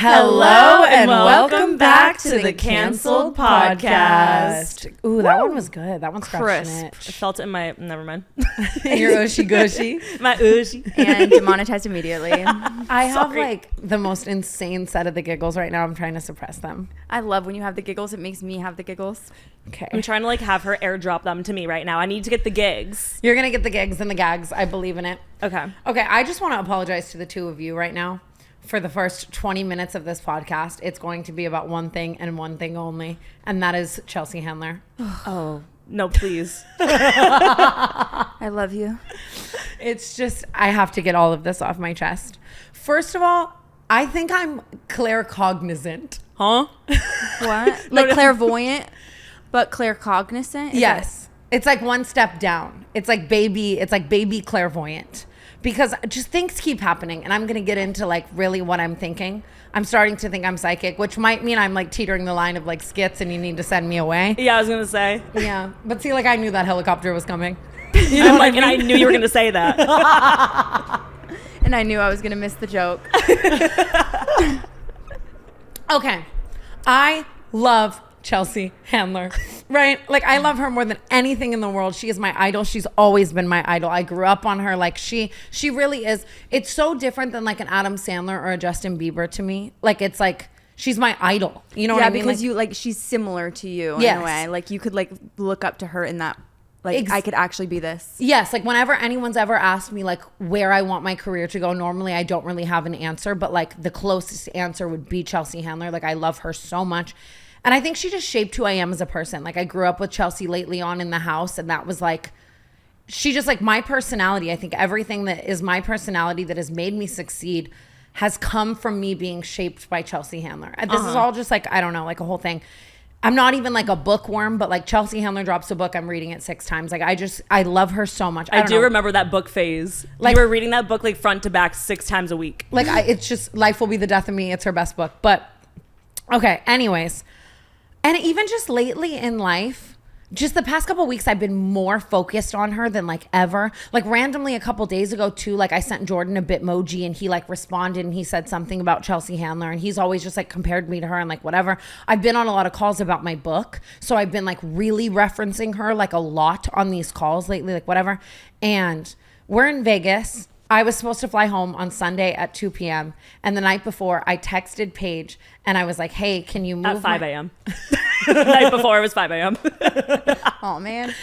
Hello and welcome back to the Canceled Podcast. Ooh, that one was good. That one's crisp. I felt it in my, never mind. Your Ushi Gushi. My Ushi. And demonetized immediately. I have like the most insane set of the giggles right now. I'm trying to suppress them. I love when you have the giggles. It makes me have the giggles. Okay. I'm trying to like have her airdrop them to me right now. I need to get the gigs. You're going to get the gigs and the gags. I believe in it. Okay. Okay, I just want to apologize to the two of you right now. For the first 20 minutes of this podcast, it's going to be about one thing and one thing only, and that is Chelsea Handler. Oh, no, please. I love you. It's just, I have to get all of this off my chest. First of all, I think I'm claircognizant. Huh? What? Like clairvoyant, but claircognizant? Yes. It's like one step down. It's like baby clairvoyant. Because just things keep happening, and I'm going to get into like really what I'm thinking. I'm starting to think I'm psychic, which might mean I'm like teetering the line of like skits and you need to send me away. Yeah, I was going to say. Yeah. But see, like I knew that helicopter was coming. You know, like, and I knew you were going to say that. And I knew I was going to miss the joke. Okay. I love Chelsea Handler, right? Like I love her more than anything in the world. She is my idol. She's always been my idol. I grew up on her. Like she really is. It's so different than like an Adam Sandler or a Justin Bieber to me. Like it's like she's my idol. You know what I mean? Yeah, because you like she's similar to you yes. in a way. Like you could like look up to her in that. Like I could actually be this. Yes, like whenever anyone's ever asked me like where I want my career to go, normally I don't really have an answer, but like the closest answer would be Chelsea Handler. Like I love her so much. And I think she just shaped who I am as a person. Like I grew up with Chelsea lately on in the house, and that was like, she just like my personality. I think everything that is my personality that has made me succeed has come from me being shaped by Chelsea Handler. And this is all just like, I don't know, like a whole thing. I'm not even like a bookworm, but like Chelsea Handler drops a book, I'm reading it 6 times. Like I love her so much. I do remember that book phase. Like you were reading that book like front to back 6 times a week. Like it's just Life Will Be the Death of Me. It's her best book. But okay, anyways. And even just lately in life, just the past couple of weeks, I've been more focused on her than like ever. Like randomly a couple days ago too, like I sent Jordan a Bitmoji and he like responded and he said something about Chelsea Handler, and he's always just like compared me to her and like whatever. I've been on a lot of calls about my book. So I've been like really referencing her like a lot on these calls lately, like whatever. And we're in Vegas. I was supposed to fly home on Sunday at 2 p.m. And the night before, I texted Paige and I was like, hey, can you move at 5 a.m. The night before it was 5 a.m. Oh, man.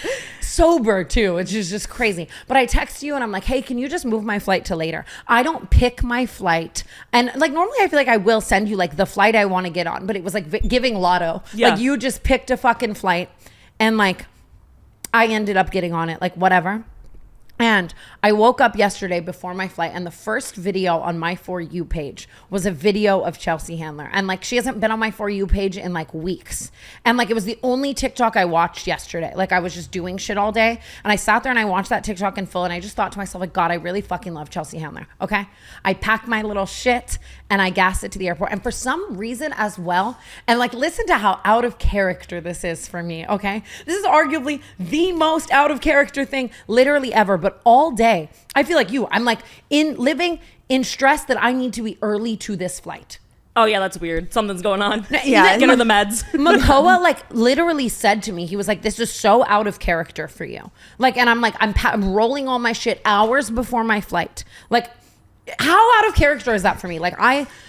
Sober, too. It's just crazy. But I text you and I'm like, hey, can you just move my flight to later? I don't pick my flight. And like normally I feel like I will send you like the flight I want to get on. But it was like giving lotto. Yeah. Like you just picked a fucking flight. And like I ended up getting on it. Like whatever. And I woke up yesterday before my flight, and the first video on my For You page was a video of Chelsea Handler. And like, she hasn't been on my For You page in like weeks. And like, it was the only TikTok I watched yesterday. Like I was just doing shit all day. And I sat there and I watched that TikTok in full. And I just thought to myself, like, God, I really fucking love Chelsea Handler. Okay. I packed my little shit and I gassed it to the airport. And for some reason as well, and like, listen to how out of character this is for me. Okay. This is arguably the most out of character thing literally ever. But all day, I feel like you. I'm like living in stress that I need to be early to this flight. Oh yeah, that's weird. Something's going on. Yeah, get her the meds. Mongeau like literally said to me, he was like, "This is so out of character for you." Like, and I'm like, I'm rolling all my shit hours before my flight. Like, how out of character is that for me? Like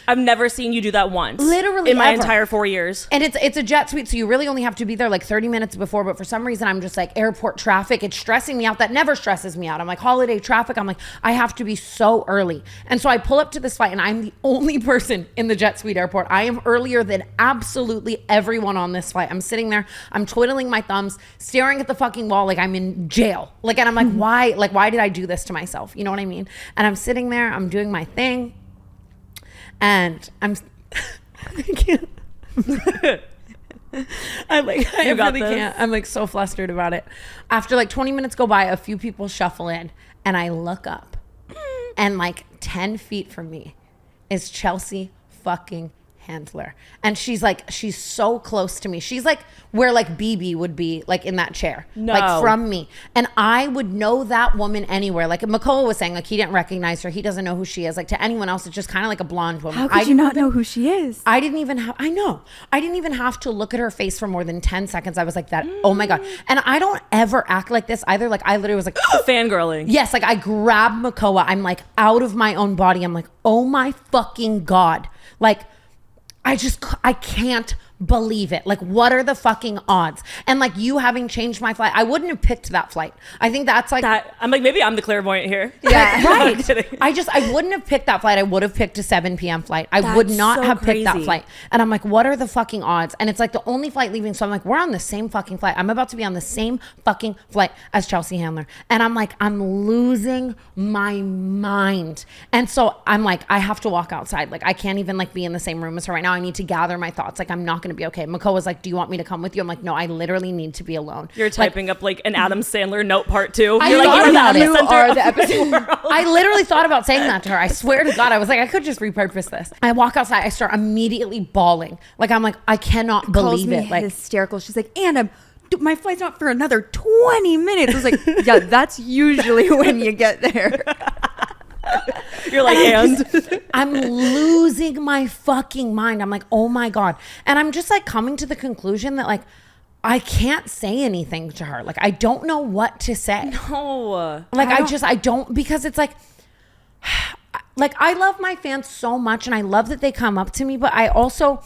I've never seen you do that once. Literally in my ever. entire 4 years. And it's a jet suite, so you really only have to be there like 30 minutes before. But for some reason, I'm just like airport traffic. It's stressing me out. That never stresses me out. I'm like holiday traffic. I'm like, I have to be so early. And so I pull up to this flight and I'm the only person in the jet suite airport. I am earlier than absolutely everyone on this flight. I'm sitting there. I'm twiddling my thumbs, staring at the fucking wall like I'm in jail. Like, and I'm like, why? Like, why did I do this to myself? You know what I mean? And I'm sitting there. I'm doing my thing. And I can't. I really can't. I'm like so flustered about it. After like 20 minutes go by, a few people shuffle in and I look up and like 10 feet from me is Chelsea fucking handler. And she's so close to me. She's like where like BB would be like in that chair, like from me. And I would know that woman anywhere. Like McCullough was saying, like he didn't recognize her. He doesn't know who she is. Like to anyone else, it's just kind of like a blonde woman. How could you not know who she is? I didn't even have to look at her face for more than 10 seconds. I was like that. Oh my God. And I don't ever act like this either. Like I literally was like fangirling. Yes. Like I grabbed McCullough. I'm like out of my own body. I'm like, oh my fucking God. Like I can't believe it. Like, what are the fucking odds? And like you having changed my flight, I wouldn't have picked that flight. I think that's like that. I'm like, maybe I'm the clairvoyant here. Yeah, right. I wouldn't have picked that flight. I would have picked a 7 p.m. flight. I would not have picked that flight. And I'm like, what are the fucking odds? And it's like the only flight leaving. So I'm like, we're on the same fucking flight. I'm about to be on the same fucking flight as Chelsea Handler. And I'm like, I'm losing my mind. And so I'm like, I have to walk outside. Like I can't even like be in the same room as her right now. I need to gather my thoughts. Like I'm not going to be okay. McCullough was like, do you want me to come with you? I'm like, no, I literally need to be alone. You're typing up like an Adam Sandler note part 2. You're like, you are the epicenter. I literally thought about saying that to her. I swear to God, I was like, I could just repurpose this. I walk outside. I start immediately bawling. Like I'm like, I cannot believe it. Like hysterical. She's like, Anna, my flight's not for another 20 minutes. I was like, yeah, that's usually when you get there. You're like, and I'm losing my fucking mind. I'm like, oh my God. And I'm just like coming to the conclusion that like, I can't say anything to her. Like, I don't know what to say. No. Like, I don't, because it's like I love my fans so much and I love that they come up to me, but I also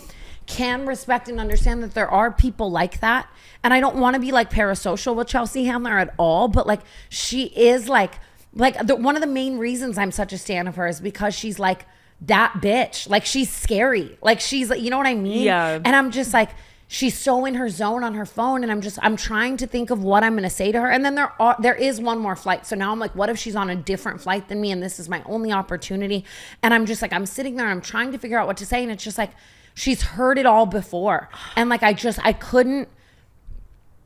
can respect and understand that there are people like that. And I don't want to be like parasocial with Chelsea Handler at all, but like, she is like one of the main reasons I'm such a stan of her is because she's like that bitch. Like she's scary. Like she's, you know what I mean? Yeah. And I'm just like, she's so in her zone on her phone. And I'm trying to think of what I'm going to say to her. And then there is one more flight. So now I'm like, what if she's on a different flight than me? And this is my only opportunity. And I'm just like, I'm sitting there and I'm trying to figure out what to say. And it's just like, she's heard it all before. And like, I couldn't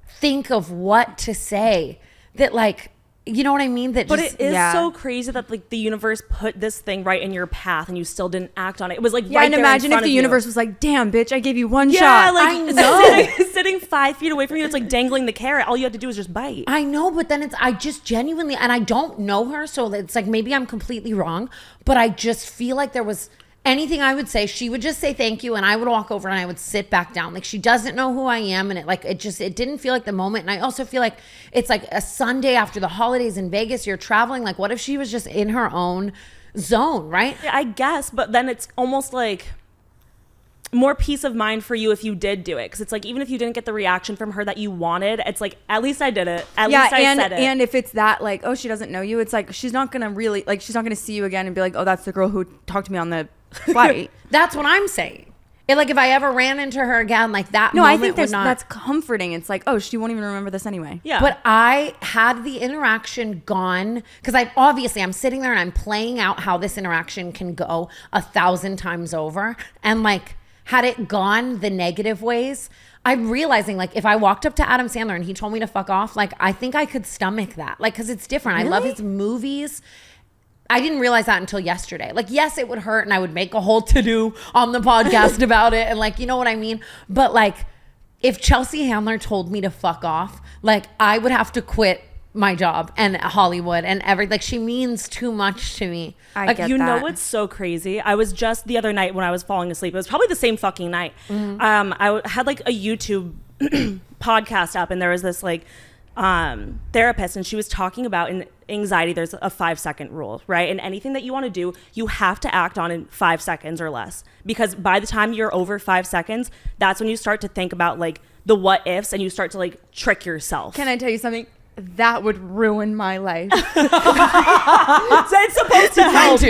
think of what to say that like, you know what I mean? That, but just, it is so crazy that like the universe put this thing right in your path and you still didn't act on it. It was like right and there imagine in if the universe was like, "Damn, bitch, I gave you one shot." Yeah, like I know. sitting 5 feet away from you, it's like dangling the carrot. All you have to do is just bite. I know, but then I just genuinely, and I don't know her, so it's like maybe I'm completely wrong, but I just feel like there was anything I would say, she would just say thank you, and I would walk over and I would sit back down. Like she doesn't know who I am, and it didn't feel like the moment. And I also feel like it's like a Sunday after the holidays in Vegas. You're traveling. Like what if she was just in her own zone, right? Yeah, I guess, but then it's almost like more peace of mind for you if you did do it, because it's like even if you didn't get the reaction from her that you wanted, it's like at least I did it, at least I said it. And if it's that like, oh, she doesn't know you, it's like she's not gonna really like, she's not gonna see you again and be like, oh, that's the girl who talked to me on the flight. That's what I'm saying. Like if I ever ran into her again, like that no, moment I think that's comforting. It's like, oh, she won't even remember this anyway. Yeah. But I had the interaction gone, because I'm sitting there and I'm playing out how this interaction can go 1,000 times over. And like, had it gone the negative ways, I'm realizing like if I walked up to Adam Sandler and he told me to fuck off, like I think I could stomach that. Like, cause it's different. Really? I love his movies. I didn't realize that until yesterday. Like, yes, it would hurt and I would make a whole to-do on the podcast about it. And like, you know what I mean? But like, if Chelsea Handler told me to fuck off, like I would have to quit my job and Hollywood and everything. Like she means too much to me. I get that. Know what's so crazy? I was just the other night when I was falling asleep. It was probably the same fucking night. Mm-hmm. I had like a YouTube podcast up and there was this like therapist and she was talking about in anxiety there's a 5-second rule, right? And anything that you want to do, you have to act on in 5 seconds or less, because by the time you're over 5 seconds, that's when you start to think about like the what ifs and you start to like trick yourself. Can I tell you something? That would ruin my life. So it's supposed to help.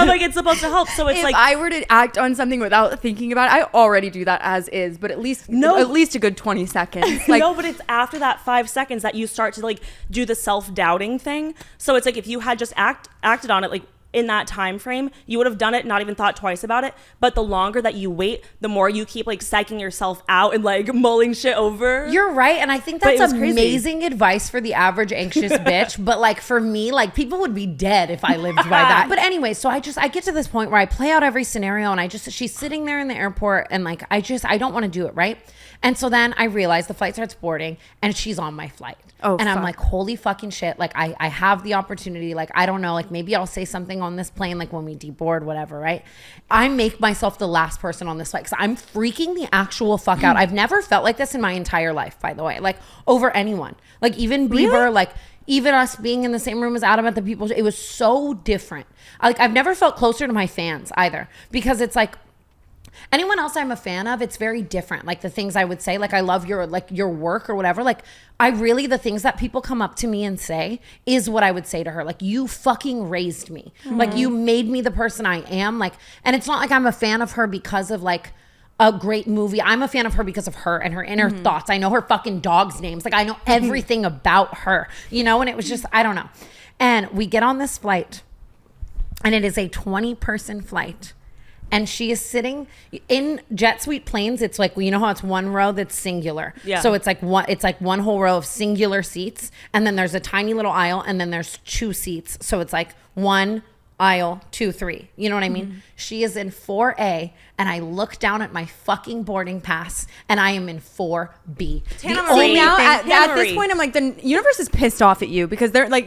I'm like, it's supposed to help. So it's if like, I were to act on something without thinking about it, I already do that as is, but at least a good 20 seconds. Like, no, but it's after that 5 seconds that you start to like do the self-doubting thing. So it's like if you had just acted on it like in that time frame, you would have done it, not even thought twice about it. But the longer that you wait, the more you keep like psyching yourself out and like mulling shit over. You're right, and I think that's amazing advice for the average anxious bitch. But like for me, like people would be dead if I lived by that. But anyway, so I get to this point where I play out every scenario, and she's sitting there in the airport, and like I don't want to do it, right? And so then I realize the flight starts boarding, and she's on my flight. Oh, and I'm like, holy fucking shit. Like I have the opportunity. Like, I don't know, like maybe I'll say something on this plane, like when we deboard, whatever, right? I make myself the last person on this flight because I'm freaking the actual fuck out. I've never felt like this in my entire life, by the way, like over anyone. Like even Bieber, really? Like even us being in the same room as Adam at the People, it was so different. Like I've never felt closer to my fans either, because it's like, anyone else I'm a fan of, it's very different. Like the things I would say, like I love your work or whatever. Like the things that people come up to me and say is what I would say to her. Like, you fucking raised me. Mm-hmm. Like you made me the person I am. Like, and it's not like I'm a fan of her because of like a great movie. I'm a fan of her because of her and her inner thoughts. I know her fucking dogs' names. Like I know everything about her, you know? And it was just, I don't know. And we get on this flight, and it is a 20-person flight. And she is sitting in jet suite planes. It's like, you know how it's one row that's singular. Yeah. So it's like one whole row of singular seats. And then there's a tiny little aisle, and then there's 2 seats. So it's like 1 aisle, 2, 3. You know what I mean? Mm-hmm. She is in 4A, and I look down at my fucking boarding pass, and I am in 4B. At this point, I'm like, the universe is pissed off at you, because they're like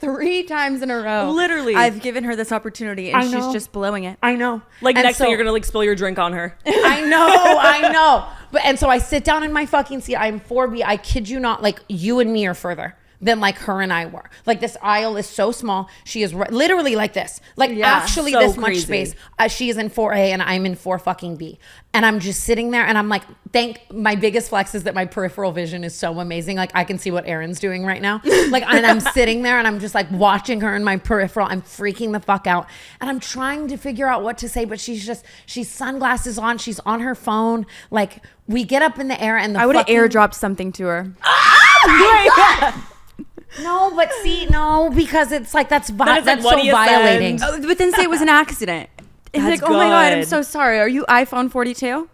3 times in a row. Literally, I've given her this opportunity, and she's just blowing it. I know. Like, next thing you're gonna like spill your drink on her. I know. But and so I sit down in my fucking seat. I'm 4B. I kid you not. Like, you and me are further than like her and I were. Like, this aisle is so small. She is literally like this. Like, actually so this much space. She is in 4A and I'm in 4 fucking B. And I'm just sitting there, and I'm like, my biggest flex is that my peripheral vision is so amazing. Like, I can see what Erin's doing right now. Like, and I'm sitting there, and I'm just like watching her in my peripheral. I'm freaking the fuck out. And I'm trying to figure out what to say, but she's sunglasses on. She's on her phone. Like, we get up in the air, and I would have airdropped something to her. No, but no, because it's like that's so violating. Oh, but then say it was an accident. It's like, oh my God, I'm so sorry. Are you iPhone 42?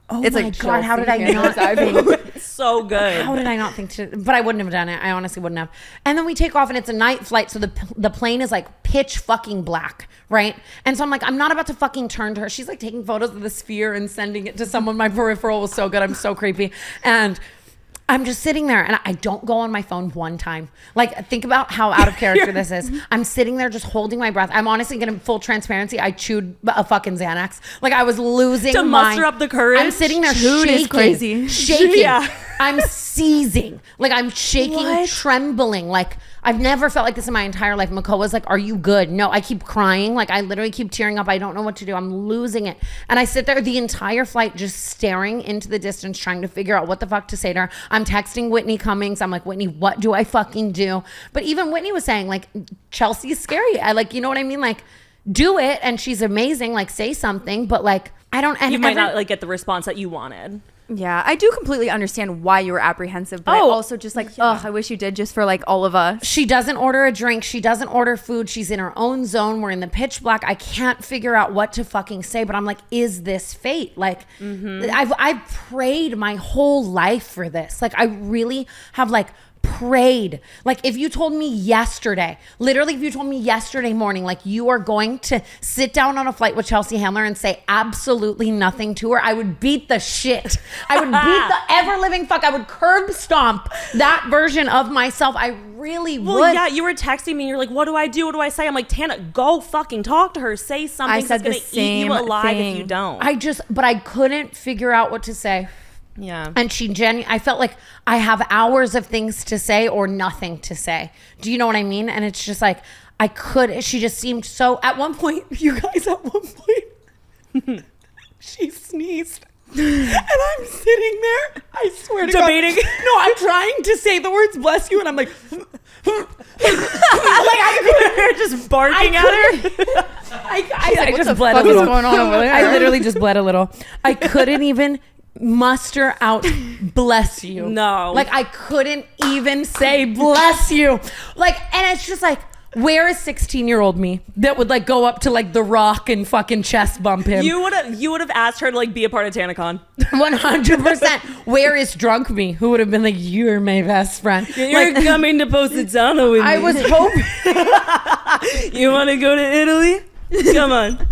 Oh it's my like, God, how did I not? It's so good. How did I not think to? But I wouldn't have done it. I honestly wouldn't have. And then we take off, and it's a night flight, so the plane is like pitch fucking black, right? And so I'm like, I'm not about to fucking turn to her. She's like taking photos of the sphere and sending it to someone. My peripheral was so good. I'm so creepy. And I'm just sitting there, and I don't go on my phone one time. Like, think about how out of character this is. I'm sitting there just holding my breath. I'm honestly getting full transparency. I chewed a fucking Xanax. Like, I was losing to muster up the courage. I'm sitting there shaking. Yeah. I'm seizing. Like, I'm shaking, trembling. Like, I've never felt like this in my entire life. Mongeau was like, are you good? No, I keep crying. Like, I literally keep tearing up. I don't know what to do. I'm losing it. And I sit there the entire flight just staring into the distance, trying to figure out what the fuck to say to her. I'm texting Whitney Cummings. I'm like, Whitney, what do I fucking do? But even Whitney was saying, like, Chelsea's scary. I like, you know what I mean? Like, do it. And she's amazing. Like, say something. But like, I don't. And you might not like get the response that you wanted. Yeah, I do completely understand why you were apprehensive, but I also just like, I wish you did, just for like all of us. She doesn't order a drink. She doesn't order food. She's in her own zone. We're in the pitch black. I can't figure out what to fucking say, but I'm like, is this fate? Like, I've prayed my whole life for this. Like, I really have like prayed. Like, if you told me yesterday morning, like, you are going to sit down on a flight with Chelsea Handler and say absolutely nothing to her, I would beat the shit. I would beat the ever living fuck. I would curb stomp that version of myself. I really would. Well, yeah, you were texting me and you're like, what do I do? What do I say? I'm like, Tana, go fucking talk to her. Say something that's going to eat you alive if you don't. But I couldn't figure out what to say. Yeah. And I felt like I have hours of things to say or nothing to say. Do you know what I mean? And it's just like, she just seemed so, at one point, you guys, she sneezed. And I'm sitting there, I swear to debating. God. No, I'm trying to say the words bless you, and I'm like, I couldn't, just barking at her. I just bled a little. Going on over there? I literally just bled a little. I couldn't even muster out bless you. No. Like, I couldn't even say bless you. Like, and it's just like, Where is 16-year-old me that would like go up to like The Rock and fucking chest bump him? You would have asked her to like be a part of TanaCon. 100%. Where is drunk me? Who would have been like, you're my best friend. You're Like, coming to Positano with me. I was hoping. You want to go to Italy? Come on.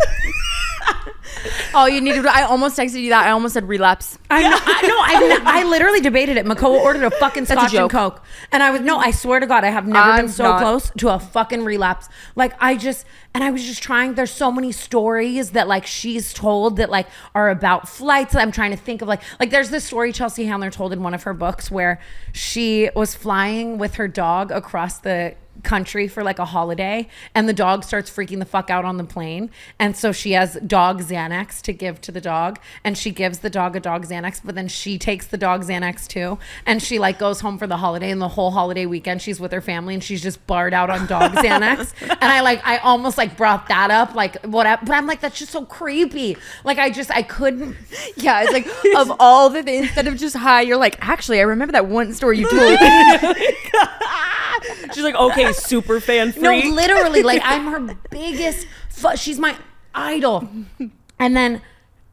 All you needed. I almost texted you that. I almost said relapse. I literally debated it. Makoa ordered a fucking That's a Scotch and joke. Coke. And I swear to God, I have never I'm been so not. close to a fucking relapse. Like I was just trying, there's so many stories that like she's told that like are about flights that I'm trying to think of like there's this story Chelsea Handler told in one of her books where she was flying with her dog across the country for like a holiday and the dog starts freaking the fuck out on the plane, and so she has dog Xanax to give to the dog, and she gives the dog a dog Xanax, but then she takes the dog Xanax too, and she like goes home for the holiday, and the whole holiday weekend she's with her family and she's just barred out on dog Xanax. And I almost like brought that up like what, but I'm like, that's just so creepy. Like I couldn't. Yeah, it's like of all the things, instead of just high, you're like, actually, I remember that one story you told. She's like, okay, super fan free. No, literally, like I'm her biggest. She's my idol. And then,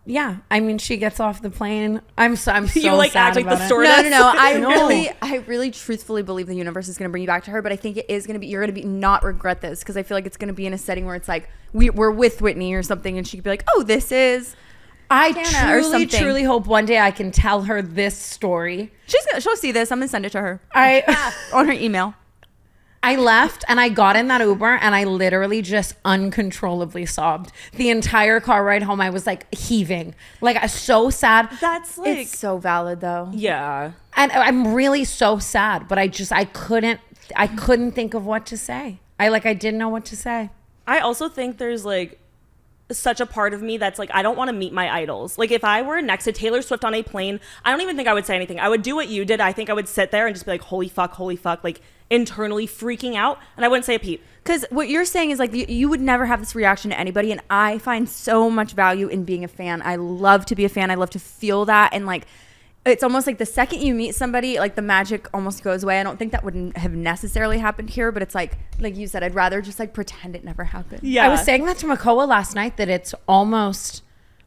yeah, I mean, she gets off the plane. I'm so You like sad act like about the it. stewardess. No. No. I really truthfully believe the universe is going to bring you back to her, but I think it is going to be, you're going to be not regret this, because I feel like it's going to be in a setting where it's like we're with Whitney or something, and she could be like, oh, this is. I Tana or something. truly hope one day I can tell her this story. She'll see this. I'm going to send it to her I on her email. I left and I got in that Uber and I literally just uncontrollably sobbed. The entire car ride home, I was like heaving, like so sad. That's like, It's so valid though. yeah. And I'm really so sad, but I couldn't think of what to say. I didn't know what to say. I also think there's like such a part of me that's like, I don't want to meet my idols. Like if I were next to Taylor Swift on a plane, I don't even think I would say anything. I would do what you did. I think I would sit there and just be like, holy fuck, like internally freaking out, and I wouldn't say a peep. Because what you're saying is like you would never have this reaction to anybody, and I find so much value in being a fan. I love to be a fan. I love to feel that, and like it's almost like the second you meet somebody, like the magic almost goes away. I don't think that wouldn't have necessarily happened here, but it's like you said, I'd rather just like pretend it never happened. Yeah. I was saying that to Makoa last night, that it's almost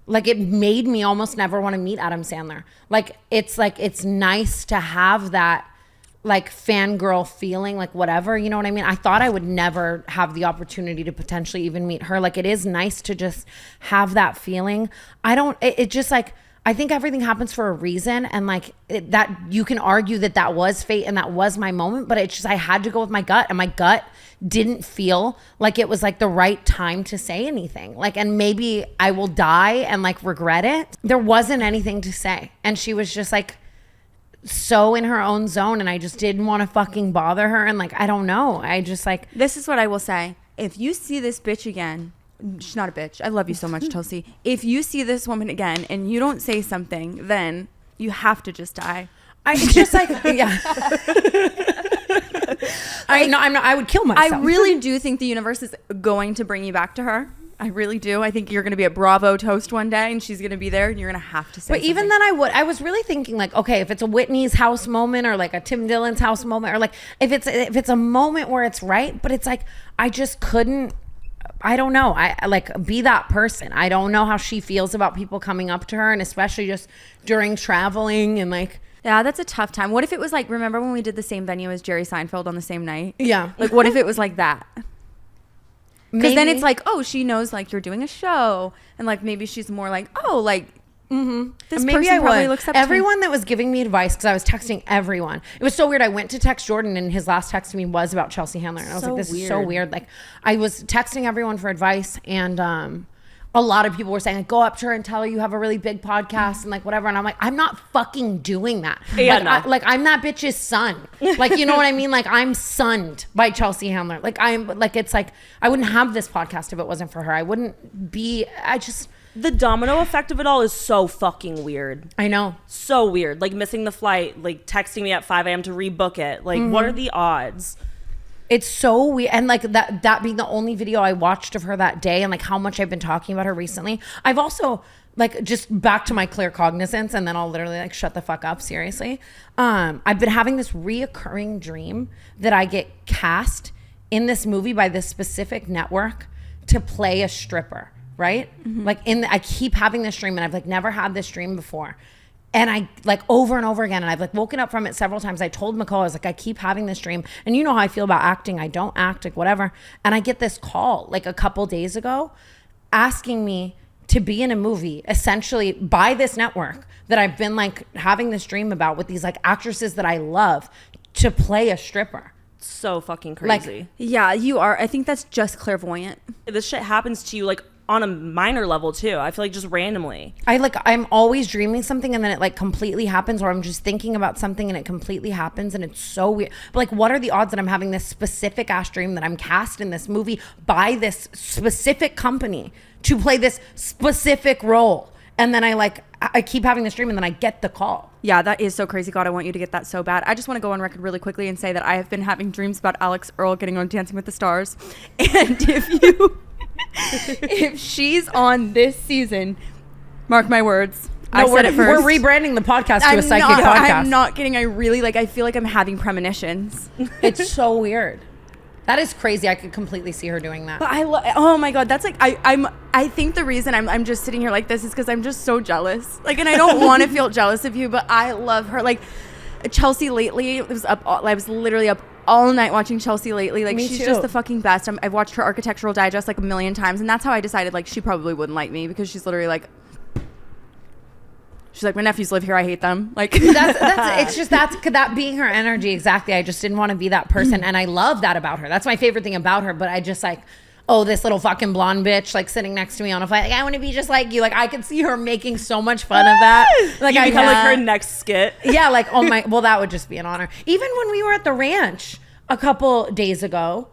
like it made me almost never want to meet Adam Sandler. Like it's nice to have that like fangirl feeling, like whatever, you know what I mean? I thought I would never have the opportunity to potentially even meet her. Like it is nice to just have that feeling. It just like, I think everything happens for a reason, and like that you can argue that was fate and that was my moment, but it's just I had to go with my gut, and my gut didn't feel like it was like the right time to say anything. Like, and maybe I will die and like regret it. There wasn't anything to say, and she was just like so in her own zone, and I just didn't want to fucking bother her, and like I don't know, I just like, This is what I will say. If you see this bitch again, she's not a bitch. I love you so much, Chelsea. If you see this woman again and you don't say something, then you have to just die. it's just like, yeah. I would kill myself. I really do think the universe is going to bring you back to her. I really do. I think you're going to be at Bravo toast one day, and she's going to be there, and you're going to have to say But even something. then I was really thinking like, okay, if it's a Whitney's house moment or like a Tim Dillon's house moment, or like if it's a moment where it's right, but it's like, I just couldn't, I don't know. I like be that person. I don't know how she feels about people coming up to her, and especially just during traveling and like. Yeah, that's a tough time. What if it was like, remember when we did the same venue as Jerry Seinfeld on the same night? Yeah. Like, what if it was like that? Because then Maybe. it's like, oh, she knows like you're doing a show, and like maybe she's more like, oh, like this Maybe person I probably would. looks up to me. Everyone that was giving me advice, because I was texting everyone. It was so weird. I went to text Jordan, and his last text to me was about Chelsea Handler, and I was So like, this is so weird. weird. Like I was texting everyone for advice, and a lot of people were saying, like, go up to her and tell her you have a really big podcast and like whatever. And I'm like, I'm not fucking doing that. Yeah, like, no. I'm that bitch's son. Like, you know what I mean? Like I'm sunned by Chelsea Handler. Like it's like, I wouldn't have this podcast if it wasn't for her. I wouldn't be, The domino effect of it all is so fucking weird. I know. So weird. Like missing the flight, like texting me at 5 a.m. to rebook it. Like, what are the odds? It's so weird. And like that being the only video I watched of her that day, and like how much I've been talking about her recently. I've also like, just back to my clear cognizance, and then I'll literally like shut the fuck up, seriously. I've been having this reoccurring dream that I get cast in this movie by this specific network to play a stripper, right? Like I keep having this dream, and I've like never had this dream before. And I like over and over again, and I've like woken up from it several times. I told Nicole, I was like, I keep having this dream. And you know how I feel about acting. I don't act, like whatever. And I get this call like a couple days ago asking me to be in a movie essentially by this network that I've been like having this dream about with these like actresses that I love to play a stripper. So fucking crazy. Like, Yeah, you are. I think that's just clairvoyant. This shit happens to you like on a minor level too. I feel like just randomly. I'm always dreaming something and then it like completely happens, or I'm just thinking about something and it completely happens, and it's so weird. But like, what are the odds that I'm having this specific ass dream that I'm cast in this movie by this specific company to play this specific role? And then I keep having this dream and then I get the call. Yeah, that is so crazy. God, I want you to get that so bad. I just want to go on record really quickly and say that I have been having dreams about Alex Earl getting on Dancing with the Stars. And if she's on this season, mark my words. I said it first. We're rebranding the podcast to a psychic podcast. I'm not kidding. I feel like I'm having premonitions. It's so weird. That is crazy. I could completely see her doing that. But oh my God, that's like, I think the reason I'm just sitting here like this is because I'm just so jealous. Like, and I don't want to feel jealous of you, but I love her. Like, Chelsea lately I was literally up all night watching Chelsea lately. Like, she's just the fucking best. I've watched her Architectural Digest like a million times, and that's how I decided like she probably wouldn't like me, because she's literally like, she's like, my nephews live here, I hate them. Like, it's just that being her energy. Exactly. I just didn't want to be that person, and I love that about her. That's my favorite thing about her. But I just like, oh, this little fucking blonde bitch like sitting next to me on a flight. Like, I want to be just like you. Like, I could see her making so much fun of that. Like, you become like her next skit. Yeah. Like, oh my. Well, that would just be an honor. Even when we were at the ranch a couple days ago,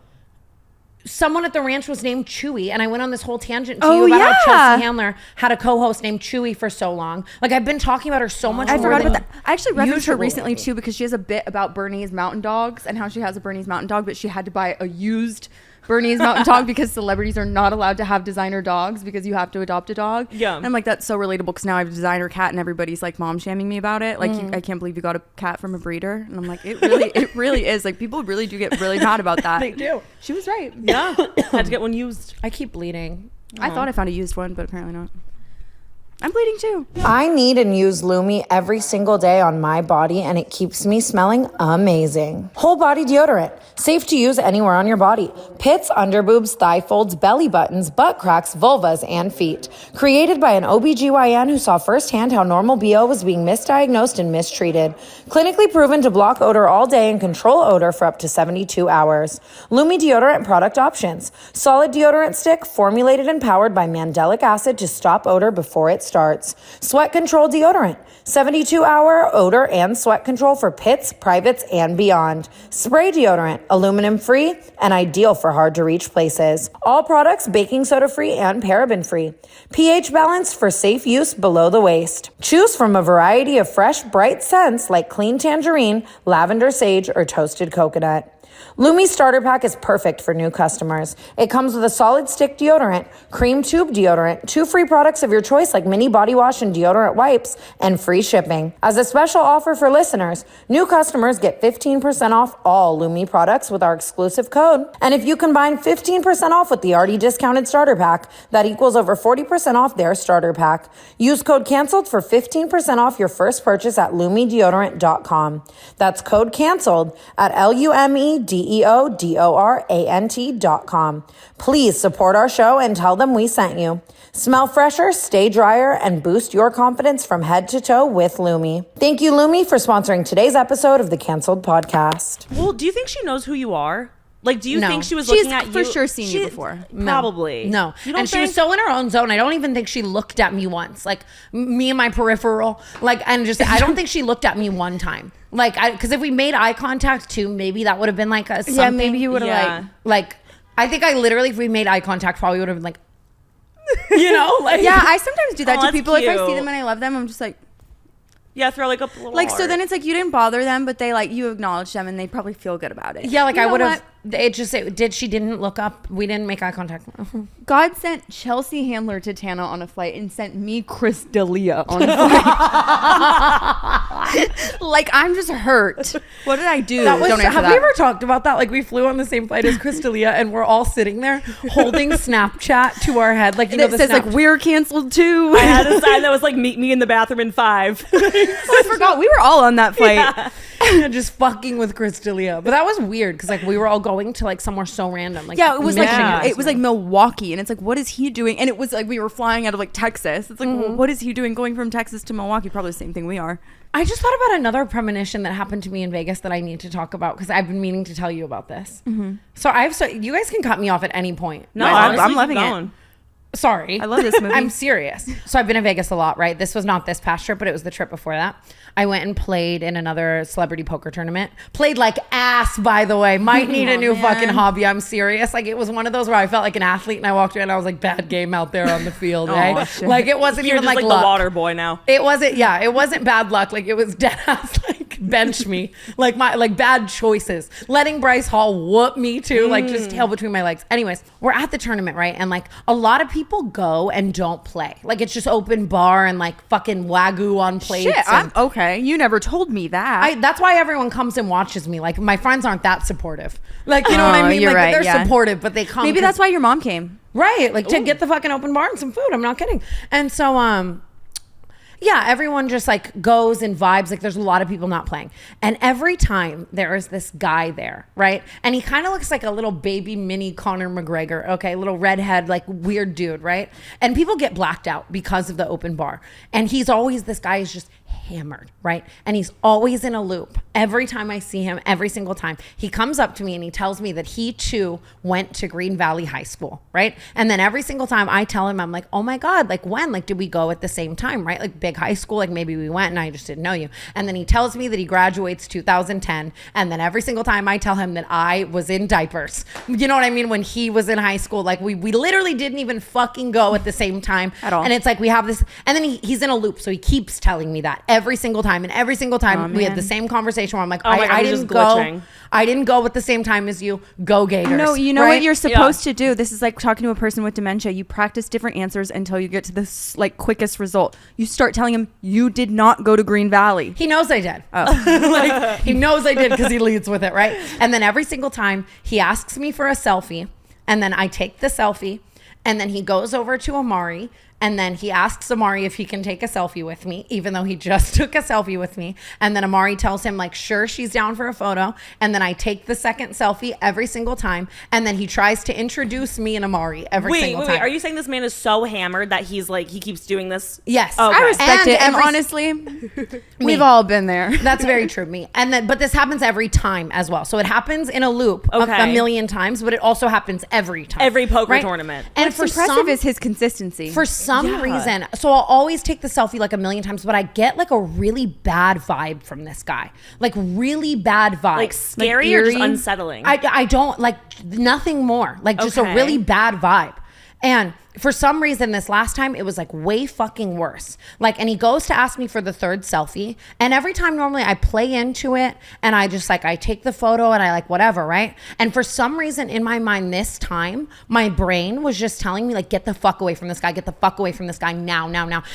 someone at the ranch was named Chewy, and I went on this whole tangent to you about how Chelsea Handler had a co-host named Chewy for so long. Like, I've been talking about her so much. I forgot about that. I actually referenced her recently too, because she has a bit about Bernese Mountain Dogs and how she has a Bernese Mountain Dog, but she had to buy a used Bernese Mountain Dog because celebrities are not allowed to have designer dogs because you have to adopt a dog. Yeah. And I'm like, that's so relatable, because now I have a designer cat and everybody's like mom shaming me about it. Like, I can't believe you got a cat from a breeder. And I'm like, it really is. Like, people really do get really mad about that. They do. She was right. Yeah. Had to get one used. I keep bleeding. I thought I found a used one, but apparently not. I'm bleeding too. I need and use Lume every single day on my body, and it keeps me smelling amazing. Whole body deodorant, safe to use anywhere on your body. Pits, underboobs, thigh folds, belly buttons, butt cracks, vulvas, and feet. Created by an OBGYN who saw firsthand how normal BO was being misdiagnosed and mistreated. Clinically proven to block odor all day and control odor for up to 72 hours. Lume deodorant product options. Solid deodorant stick formulated and powered by mandelic acid to stop odor before it starts. Sweat control deodorant. 72-hour odor and sweat control for pits, privates, and beyond. Spray deodorant, aluminum free and ideal for hard to reach places. All products baking soda free and paraben free. pH balanced for safe use below the waist. Choose from a variety of fresh, bright scents like clean tangerine, lavender sage, or toasted coconut. Lume Starter Pack is perfect for new customers. It comes with a solid stick deodorant, cream tube deodorant, 2 free products of your choice like mini body wash and deodorant wipes, and free shipping. As a special offer for listeners, new customers get 15% off all Lume products with our exclusive code. And if you combine 15% off with the already discounted starter pack, that equals over 40% off their starter pack. Use code CANCELLED for 15% off your first purchase at lumedeodorant.com. That's code CANCELLED at LumeDeodorant.com. Please support our show and tell them we sent you. Smell fresher, stay drier, and boost your confidence from head to toe with Lume. Thank you, Lume, for sponsoring today's episode of the Canceled Podcast. Well, do you think she knows who you are? Like, do you think she was looking at you? She's for sure seen you before. Probably. No. And she was so in her own zone. I don't even think she looked at me once. Like, me and my peripheral. Like, and just, I don't think she looked at me one time. Like, because if we made eye contact too, maybe that would have been like a something. Yeah, maybe you would have like, I think I literally, if we made eye contact, probably would have been like, you know? Like, yeah, I sometimes do that to people. Cute. If I see them and I love them, I'm just like, yeah, throw like a little like heart. So then it's like you didn't bother them, but they like you acknowledge them and they probably feel good about it. Yeah, like, you I know would have. She didn't look up. We didn't make eye contact. God sent Chelsea Handler to Tana on a flight and sent me Chris D'Elia on a flight. Like, I'm just hurt. What did I do? That was, Don't answer have that. we ever talked about that? Like, we flew on the same flight as Crystalia, and we're all sitting there holding Snapchat to our head. Like, you know, it says, like, we're canceled too. I had a sign that was like, meet me in the bathroom in 5. I forgot. We were all on that flight. Yeah. just fucking with Crystalia. But that was weird because, like, we were all going to, like, somewhere so random. Like, Yeah, it was Michigan like or it was like Milwaukee, and it's like, what is he doing? And it was like we were flying out of like Texas. It's like, well, what is he doing going from Texas to Milwaukee? Probably the same thing we are. I just thought about another premonition that happened to me in Vegas that I need to talk about because I've been meaning to tell you about this. So you guys can cut me off at any point. No, I'm honestly, loving keep it. going. Sorry. I love this movie. I'm serious. So I've been in Vegas a lot, right? This was not this past trip, but it was the trip before that. I went and played in another celebrity poker tournament. Played like ass, by the way. Might need a new fucking hobby. I'm serious. Like, it was one of those where I felt like an athlete and I walked around and I was like, bad game out there on the field, eh? shit. Like, it wasn't You're even just like like luck. the water boy now. It wasn't, yeah, it wasn't bad luck. Like, it was dead ass, like, bench me. Like, bad choices. Letting Bryce Hall whoop me too, like, just tail between my legs. Anyways, we're at the tournament, right? And, like, a lot of people go and don't play. Like, it's just open bar and, like, fucking Wagyu on plates. Shit, and I'm okay. You never told me that. that's why everyone comes and watches me. Like, my friends aren't that supportive. Like, you know what I mean? You're Like, right, they're yeah. supportive, but they come. Maybe that's why your mom came. Right, like to get the fucking open bar and some food. I'm not kidding. And so, yeah, everyone just like goes and vibes. Like, there's a lot of people not playing. And every time there is this guy there, right? And he kind of looks like a little baby mini Conor McGregor, okay? Little redhead, like weird dude, right? And people get blacked out because of the open bar. And he's always, this guy is just hammered, right? And he's always in a loop. Every time I see him, every single time, he comes up to me and he tells me that he too went to Green Valley High School, right? And then every single time I tell him, I'm like, oh my God, like when? Like, did we go at the same time, right? Like big high school, like maybe we went and I just didn't know you. And then he tells me that he graduates 2010. And then every single time I tell him that I was in diapers, you know what I mean? When he was in high school, like we literally didn't even fucking go at the same time At all. And it's like we have this, and then he's in a loop. So he keeps telling me that every single time. And every single time we had the same conversation where I'm like, Oh my God, I he's didn't just go. glitching. I didn't go at the same time as you. Go Gators. No, you know right? what you're supposed to do? This is like talking to a person with dementia. You practice different answers until you get to this like quickest result. You start telling him you did not go to Green Valley. He knows I did. Oh. Like, he knows I did because he leads with it, right? And then every single time he asks me for a selfie, and then I take the selfie, and then he goes over to Amari, and then he asks Amari if he can take a selfie with me, even though he just took a selfie with me. And then Amari tells him, like, sure, she's down for a photo. And then I take the second selfie every single time. And then he tries to introduce me and Amari every single time. Are you saying this man is so hammered that he's like, he keeps doing this? Yes. Okay. I respect it. And every- honestly, we've all been there. That's very true. Me. And then, but this happens every time as well. So it happens in a loop of Okay. a million times, but it also happens every time. Every poker right? tournament. And What's for impressive some, is his consistency. for some Yeah. reason, so I'll always take the selfie like a million times, but I get like a really bad vibe from this guy. Like really bad vibe. Like scary or just eerie? unsettling? I don't like nothing more. Like just a Okay. really bad vibe. And for some reason, this last time, it was like way fucking worse. Like, and he goes to ask me for the third selfie. And every time normally I play into it and I just like, I take the photo and I like whatever, right? And for some reason in my mind this time, my brain was just telling me like, get the fuck away from this guy. Get the fuck away from this guy now.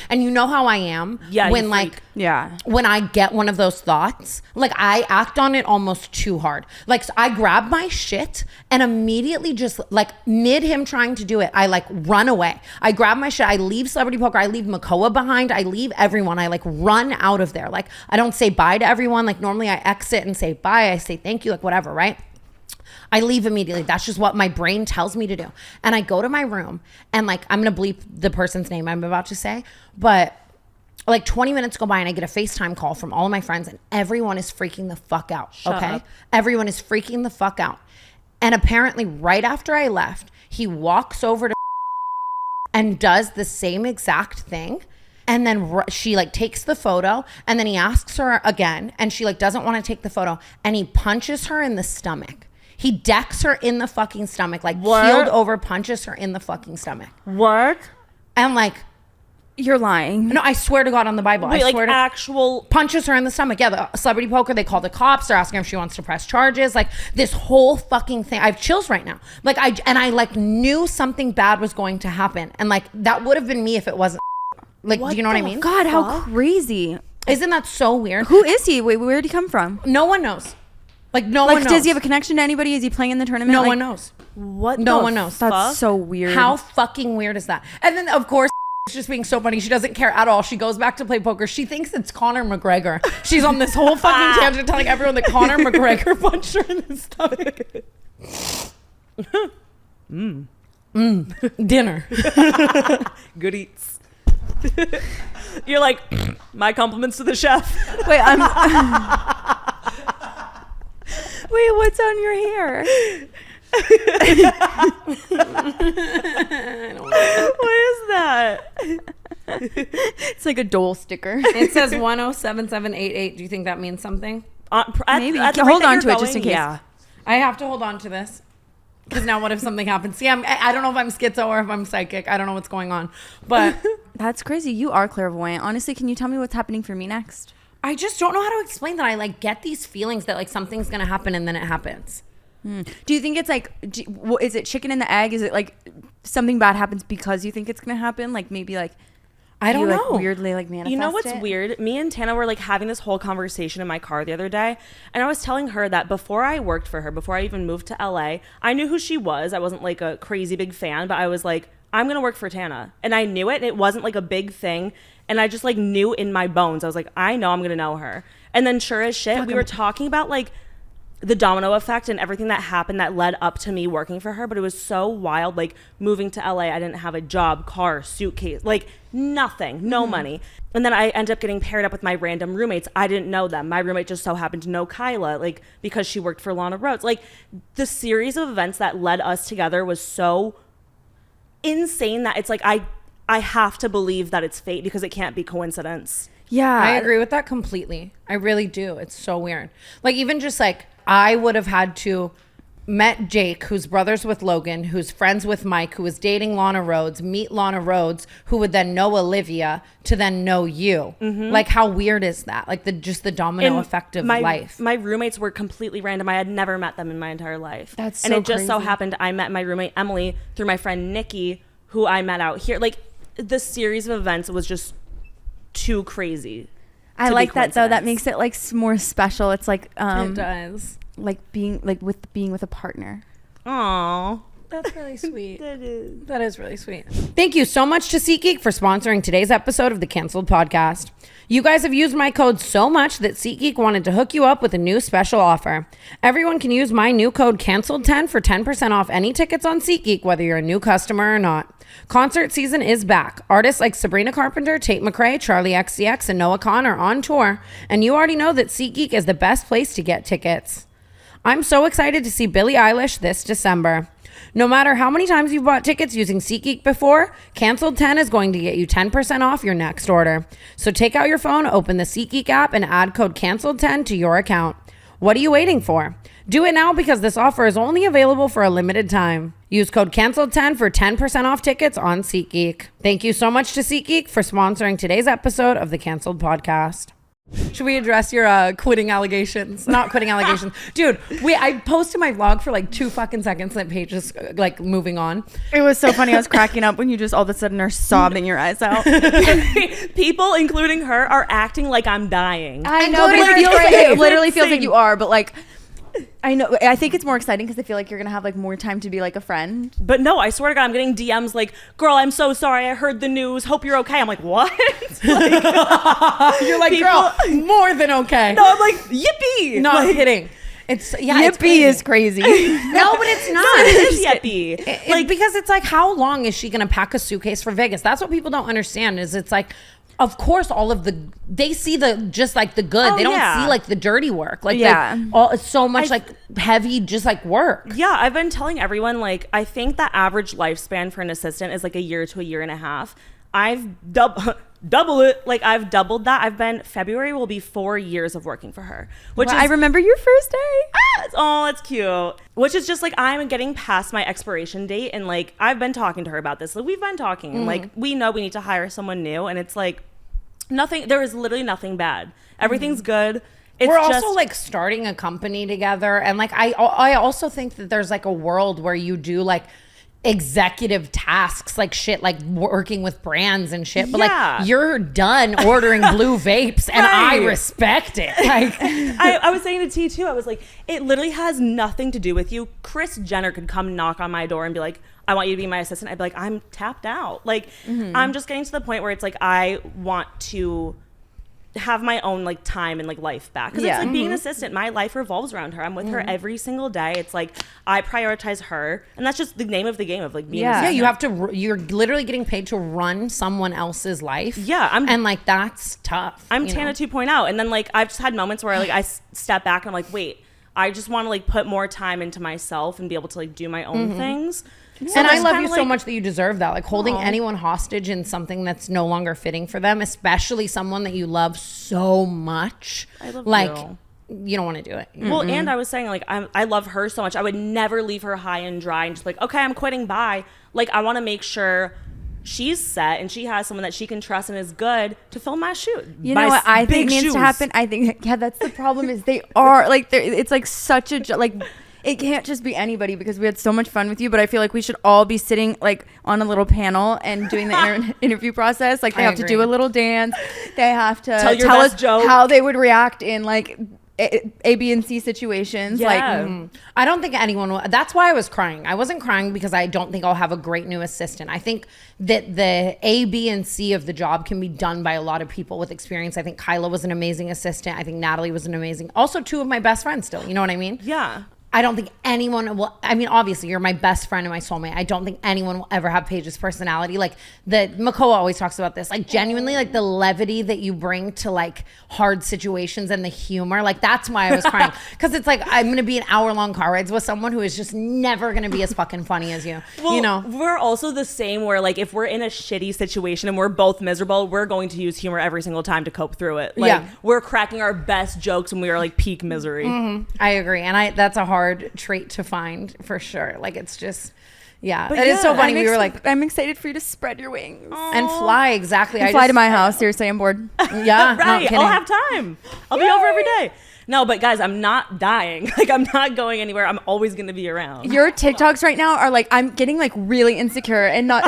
And you know how I am Yeah, you when freak. like, Yeah. when I get one of those thoughts, like I act on it almost too hard. Like so I grab my shit and immediately just like mid him trying to do it, I like run away. I grab my shit. I leave celebrity poker. I leave Makoa behind. I leave everyone. I like run out of there. Like I don't say bye to everyone. Like normally I exit and say bye. I say thank you, like whatever, right? I leave immediately. That's just what my brain tells me to do. And I go to my room and like, I'm going to bleep the person's name I'm about to say, but like 20 minutes go by and I get a FaceTime call from all of my friends and everyone is freaking the fuck out. Shut okay. up. Everyone is freaking the fuck out. And apparently right after I left, he walks over to and does the same exact thing. And then she like takes the photo and then he asks her again and she like doesn't want to take the photo and he punches her in the stomach. He decks her in the fucking stomach, like keeled over, punches her in the fucking stomach. What? And like, You're lying. no, I swear to God on the Bible. Wait, I like swear to actual... punches her in the stomach. Yeah, the celebrity poker, they call the cops. They're asking if she wants to press charges. Like this whole fucking thing. I have chills right now. Like I like knew something bad was going to happen. And like that would have been me if it wasn't. Like, do you know what I mean? God, how crazy. Isn't that so weird? Who is he? Wait, where did he come from? No one knows. Like, no one knows. Does he have a connection to anybody? Is he playing in the tournament? No one knows. What? No one knows. That's so weird. How fucking weird is that? And then, of course, it's just being so funny. She doesn't care at all. She goes back to play poker. She thinks it's Conor McGregor. She's on this whole fucking tangent telling everyone that Conor McGregor punched her in the stomach. Dinner. Good eats. You're like, my compliments to the chef. Wait, Wait, what's on your hair? What is that? It's like a Dole sticker. It says 107788. Do you think that means something? Maybe. Hold on to it just in case. Yeah. I have to hold on to this. Because now what if something happens? See, I don't know if I'm schizo or if I'm psychic. I don't know what's going on. But That's crazy. You are clairvoyant. Honestly, can you tell me what's happening for me next? I just don't know how to explain that. I like get these feelings that like something's going to happen and then it happens. Do you think it's like, is it chicken and the egg? Is it like something bad happens because you think it's going to happen? Like maybe like, I don't know. Like, weirdly like manifest You know what's it? weird? Me and Tana were like having this whole conversation in my car the other day, and I was telling her that before I worked for her, before I even moved to LA, I knew who she was. I wasn't like a crazy big fan, but I was like, I'm gonna work for Tana, and I knew it. And it wasn't like a big thing, and I just like knew in my bones. I was like, I know I'm gonna know her. And then sure as shit, we were talking about like the domino effect and everything that happened that led up to me working for her. But it was so wild, like moving to LA, I didn't have a job, car, suitcase, like nothing, no money. And then I ended up getting paired up with my random roommates. I didn't know them. My roommate just so happened to know Kyla, like because she worked for Lana Rhodes. Like the series of events that led us together was so insane that it's like I have to believe that it's fate because it can't be coincidence. Yeah. I agree with that completely. I really do. It's so weird. Like even just like I would have had to met Jake, who's brothers with Logan, who's friends with Mike, who was dating Lana Rhodes, meet Lana Rhodes, who would then know Olivia to then know you. Like how weird is that? Like the domino effect of life. My roommates were completely random. I had never met them in my entire life. That's and so it just so crazy. happened I met my roommate Emily through my friend Nikki, who I met out here. Like the series of events was just too crazy. I to like be that though. That coincidence. makes it like more special. It's like It does. like being with a partner. Aww. That's really sweet. That is. That is really sweet. Thank you so much to SeatGeek for sponsoring today's episode of the Cancelled Podcast. You guys have used my code so much that SeatGeek wanted to hook you up with a new special offer. Everyone can use my new code CANCELLED10 for 10% off any tickets on SeatGeek, whether you're a new customer or not. Concert season is back. Artists like Sabrina Carpenter, Tate McRae, Charlie XCX, and Noah Kahan are on tour, and you already know that SeatGeek is the best place to get tickets. I'm so excited to see Billie Eilish this December. No matter how many times you've bought tickets using SeatGeek before, Cancelled 10 is going to get you 10% off your next order. So take out your phone, open the SeatGeek app, and add code Cancelled 10 to your account. What are you waiting for? Do it now because this offer is only available for a limited time. Use code Cancelled 10 for 10% off tickets on SeatGeek. Thank you so much to SeatGeek for sponsoring today's episode of the Cancelled Podcast. Should we address your quitting allegations? Not quitting allegations. Dude, I posted my vlog for like 2 fucking seconds and Paige is like moving on. It was so funny. I was cracking up when you just all of a sudden are sobbing your eyes out. People, including her, are acting like I'm dying. I know, but it literally feels like you are, but like, I know. I think it's more exciting because I feel like you're gonna have like more time to be like a friend. But no, I swear to God, I'm getting DMs like, girl, I'm so sorry. I heard the news. Hope you're okay. I'm like, what? Like, You're like, girl, more than okay. no, I'm like, yippee. Not like, kidding. It's Yippee is crazy. No, but it's not. it is yippee. Like, because it's like, how long is she gonna pack a suitcase for Vegas? That's what people don't understand. Is it's like, of course, they see the just like the good. Oh, they don't yeah. see like the dirty work. Like, Yeah. it's so much like heavy, just like work. Yeah, I've been telling everyone, like, I think the average lifespan for an assistant is like a year to a year and a half. I've double it. Like, I've doubled that. February will be 4 years of working for her, which Well, is, I remember your first day. oh, it's cute. Which is just like, I'm getting past my expiration date. And like, I've been talking to her about this. Like, we've been talking and like, we know we need to hire someone new. And it's like, there is literally nothing bad. Everything's good. It's We're just, also like starting a company together, and like I also think that there's like a world where you do like executive tasks, like shit, like working with brands and shit, but Yeah. like you're done ordering blue vapes and I respect it. Like I was saying to T too, I was like, it literally has nothing to do with you. Kris Jenner could come knock on my door and be like, I want you to be my assistant. I'd be like, I'm tapped out. Like, I'm just getting to the point where it's like, I want to have my own like time and like life back, because it's like being an assistant, my life revolves around her. I'm with her every single day. It's like I prioritize her, and that's just the name of the game of like being an assistant. you have to you're literally getting paid to run someone else's life. And like that's tough. I'm Tana 2.0, and then like I've just had moments where like I step back and I'm like, wait, I just want to like put more time into myself and be able to like do my own things. So and I love you like, so much that you deserve that. Like holding anyone hostage in something that's no longer fitting for them, especially someone that you love so much. I love like you. You don't want to do it. Well, and I was saying like I love her so much. I would never leave her high and dry and just like, okay, I'm quitting, bye. Like I want to make sure she's set and she has someone that she can trust and is good to fill my shoe. You know what I think needs to happen? I think that's the problem is they are like it's like such a like. It can't just be anybody, because we had so much fun with you, but I feel like we should all be sitting like on a little panel and doing the interview process. Like they have to do a little dance. They have to tell us joke. How they would react in like A, B, and C situations. Yeah. Like I don't think anyone will. That's why I was crying. I wasn't crying because I don't think I'll have a great new assistant. I think that the A, B, and C of the job can be done by a lot of people with experience. I think Kyla was an amazing assistant. I think Natalie was an amazing. Also, two of my best friends still. You know what I mean? Yeah. I don't think anyone will. I mean, obviously, you're my best friend and my soulmate. I don't think anyone will ever have Paige's personality. Like Mongeau always talks about this. Like genuinely, like the levity that you bring to like hard situations and the humor. Like that's why I was crying, because it's like I'm gonna be in hour-long car rides with someone who is just never gonna be as fucking funny as you. Well, you know, we're also the same. Where like if we're in a shitty situation and we're both miserable, we're going to use humor every single time to cope through it. Like we're cracking our best jokes when we are like peak misery. I agree, and that's a hard trait to find for sure. Like it's just but it is so funny. We were like, I'm excited for you to spread your wings and fly. Exactly. I fly to my house. Seriously, I'm bored. Yeah, right. I'll have time. I'll be over every day. No, but guys, I'm not dying. Like I'm not going anywhere. I'm always going to be around. Your TikToks right now are like, I'm getting like really insecure and not.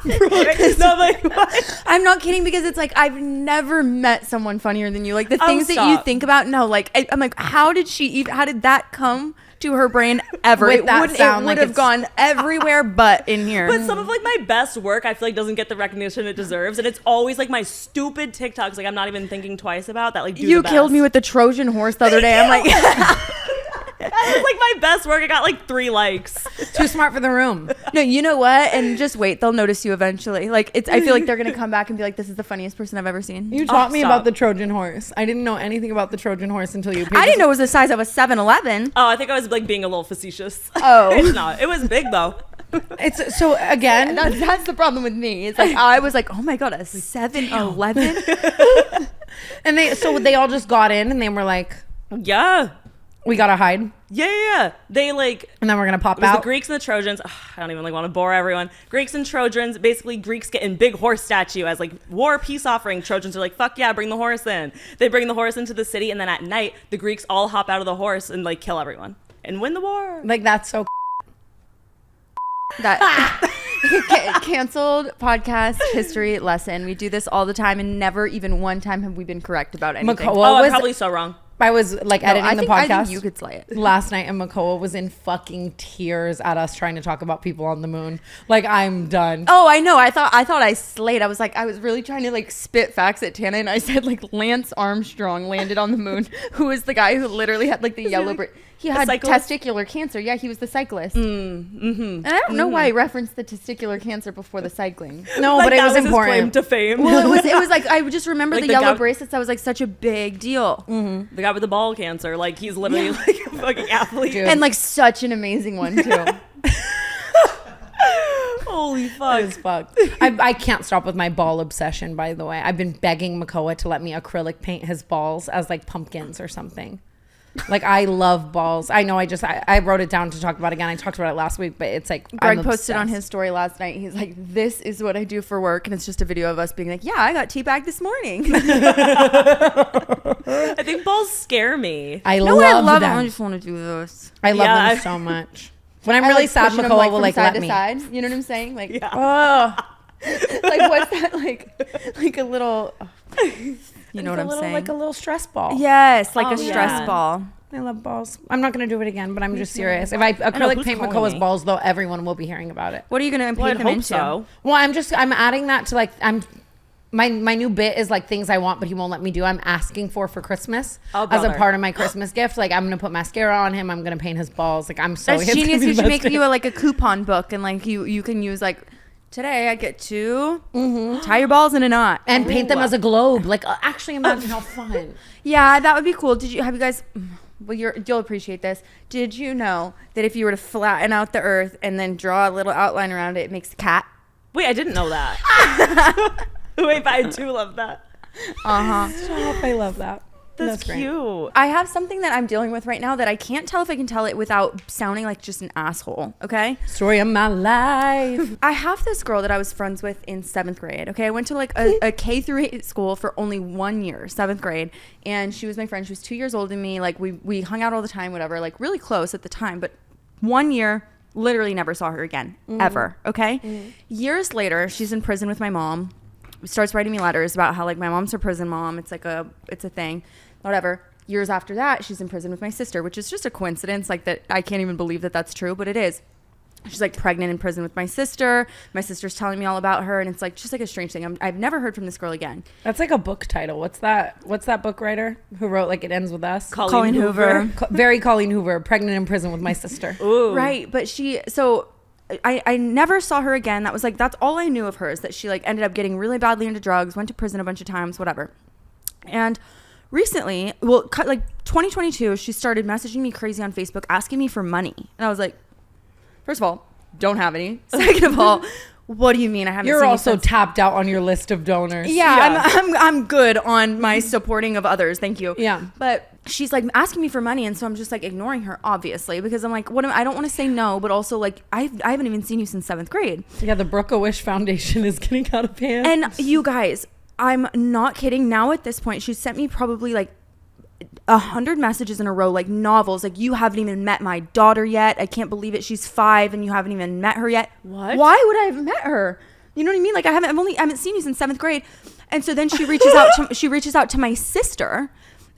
No, like, what? I'm not kidding, because it's like I've never met someone funnier than you. Like the things that you think about. No, like I'm like, how did that come to her brain ever? With It that would sound, like have it's- gone everywhere but in here. But some of like my best work, I feel like doesn't get the recognition it deserves, and it's always like my stupid TikToks. Like I'm not even thinking twice about that. Like do you the killed best. me with the Trojan horse the other day. I'm like. That was like my best work. I got like 3 likes. too smart for the room. No, you know what? And just wait, they'll notice you eventually. Like I feel like they're gonna come back and be like, "This is the funniest person I've ever seen." You taught me stop. about the Trojan horse. I didn't know anything about the Trojan horse until you. I didn't know it was the size of a 7-Eleven. Oh, I think I was like being a little facetious. Oh. It's not. It was big though. It's so again. That's the problem with me. It's like I was like, "Oh my god, a 7-Eleven." And they all just got in and they were like, Yeah. we gotta hide, Yeah. They like. and then we're gonna pop It was out. the Greeks and the Trojans. Ugh, I don't even like want to bore everyone. Greeks and Trojans. Basically, Greeks get in big horse statue as like war peace offering. Trojans are like, fuck yeah, bring the horse in. They bring the horse into the city, and then at night, the Greeks all hop out of the horse and like kill everyone and win the war. Like that's so. That canceled podcast history lesson. We do this all the time, and never even one time have we been correct about anything. Makoa I'm probably so wrong. I was like editing the podcast. I think you could slay it. Last night, and Makoa was in fucking tears at us trying to talk about people on the moon. Like, I'm done. Oh, I know. I thought I slayed. I was like, I was really trying to like spit facts at Tana, and I said like Lance Armstrong landed on the moon, who is the guy who literally had like the yellow brick. He had testicular cancer. Yeah, he was the cyclist. And I don't know why I referenced the testicular cancer before the cycling. No, Like, but it that was his important. claim to fame. Well, it was like I just remember Like the the yellow guy- bracelets. That was like such a big deal, The guy with the ball cancer. Like he's literally like a fucking athlete. Dude. and like such an amazing one too. Holy fuck. As fuck. I can't stop with my ball obsession, by the way. I've been begging Makoa to let me acrylic paint his balls as like pumpkins or something. Like I love balls. I know I wrote it down to talk about it again. I talked about it last week, but it's like Greg I'm posted on obsessed. his story last night. He's like, "This is what I do for work," and it's just a video of us being like, "Yeah, I got teabagged this morning." I think balls scare me. I No, love I love them. it. I just want to do this. I love Yeah, them so much. When I'm I really like sad, pushing 'em, Makoa will from like side let to me. side. You know what I'm saying? Like, Oh, like what's that like a little? You know what I'm saying? Like a little stress ball. Yes, like a yeah. stress ball. I love balls. I'm not gonna do it again, but I'm just serious. If I acrylic who's paint calling Makoa's me? balls, though, everyone will be hearing about it. What are you gonna Well, paint I'd them hope into? so. Well, I'm adding that to like my new bit is like things I want, but he won't let me do. I'm asking for Christmas Oh, as a brother. part of my Christmas gift. Like I'm gonna put mascara on him. I'm gonna paint his balls. Like I'm so That's it's gonna genius. be You the should best make you thing. like a coupon book, and like you can use like today I get to tie your balls in a knot. and paint them as a globe. Like actually, imagine how fun. Yeah, that would be cool. Have you guys? Well, you'll appreciate this. Did you know that if you were to flatten out the earth and then draw a little outline around it, it makes a cat? Wait, I didn't know that. Wait, but I do love that. Stop, I love that. That's great. cute. I have something that I'm dealing with right now that I can't tell if I can tell it without sounding like just an asshole. Okay. Story of my life. I have this girl that I was friends with in 7th grade. Okay. I went to like a K through 8 school for only 1 year, 7th grade. And she was my friend. She was 2 years older than me. Like we hung out all the time, whatever, like really close at the time. But 1 year, literally never saw her again, ever. Okay. Years later, she's in prison with my mom. Starts writing me letters about how like my mom's her prison mom. It's a thing. Whatever. Years after that, she's in prison with my sister, which is just a coincidence. Like that, I can't even believe that that's true, but it is. She's like pregnant in prison with my sister. My sister's telling me all about her, and it's like just like a strange thing. I've never heard from this girl again. That's like a book title. What's that book writer who wrote like It Ends With Us? Colleen Hoover. Very Colleen Hoover, pregnant in prison with my sister. Ooh. Right, but I never saw her again. That's all I knew of her, is that she like ended up getting really badly into drugs, went to prison a bunch of times, whatever. And recently, like 2022, she started messaging me crazy on Facebook, asking me for money. And I was like, first of all, don't have any. Second of all, what do you mean I haven't You're seen you also since- tapped out on your list of donors. Yeah, I'm good on my supporting of others. Thank you. Yeah. But she's like asking me for money, and so I'm just like ignoring her, obviously, because I'm like, I don't want to say no, but also like I haven't even seen you since 7th grade. Yeah, the Brooke-A-Wish Foundation is getting out of hand. And you guys, I'm not kidding. Now at this point, she sent me probably like 100 messages in a row, like novels, like you haven't even met my daughter yet. I can't believe it. She's 5 and you haven't even met her yet. What? Why would I have met her? You know what I mean? Like I haven't seen you since 7th grade. And so then she reaches out to my sister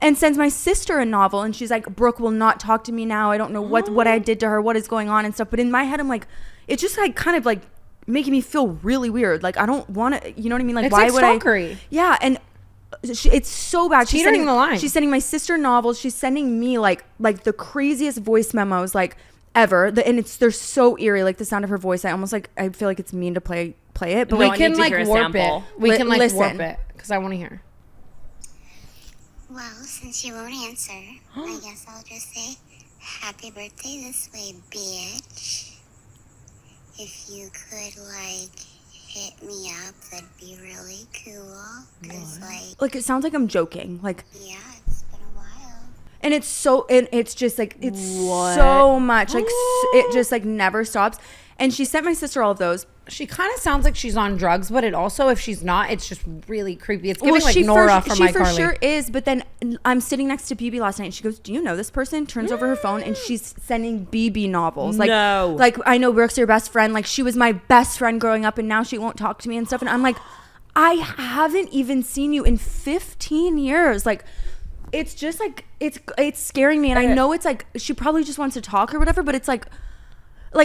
and sends my sister a novel, and she's like, Brooke will not talk to me now. I don't know what I did to her, what is going on and stuff. But in my head, I'm like, it's just like kind of like making me feel really weird. Like I don't want to, you know what I mean? Like It's why like would stalkery. Yeah, and it's so bad. She's Teetering sending the line. She's sending my sister novels. She's sending me like the craziest voice memos like ever. And they're so eerie. Like the sound of her voice, I feel like it's mean to play it. But No, we I can need to like hear a warp sample. it. We can like Listen. warp it because I want to hear. Well, since you won't answer, I guess I'll just say, happy birthday this way, bitch. If you could, like, hit me up, that'd be really cool. Cause, like, it sounds like I'm joking. Like, yeah, it's been a while. and it's just like it's so much. Like it just like never stops. And she sent my sister all of those. She kind of sounds like she's on drugs, but it also, if she's not, it's just really creepy. It's giving like Nora from she iCarly. for sure is. But then I'm sitting next to BB last night, and she goes, "Do you know this person?" Turns over her phone, and she's sending BB novels. Like, No. like I know Brooke's your best friend. Like she was my best friend growing up, and now she won't talk to me and stuff. And I'm like, I haven't even seen you in 15 years. Like, it's just like it's scaring me. And I know it's like she probably just wants to talk or whatever, but it's like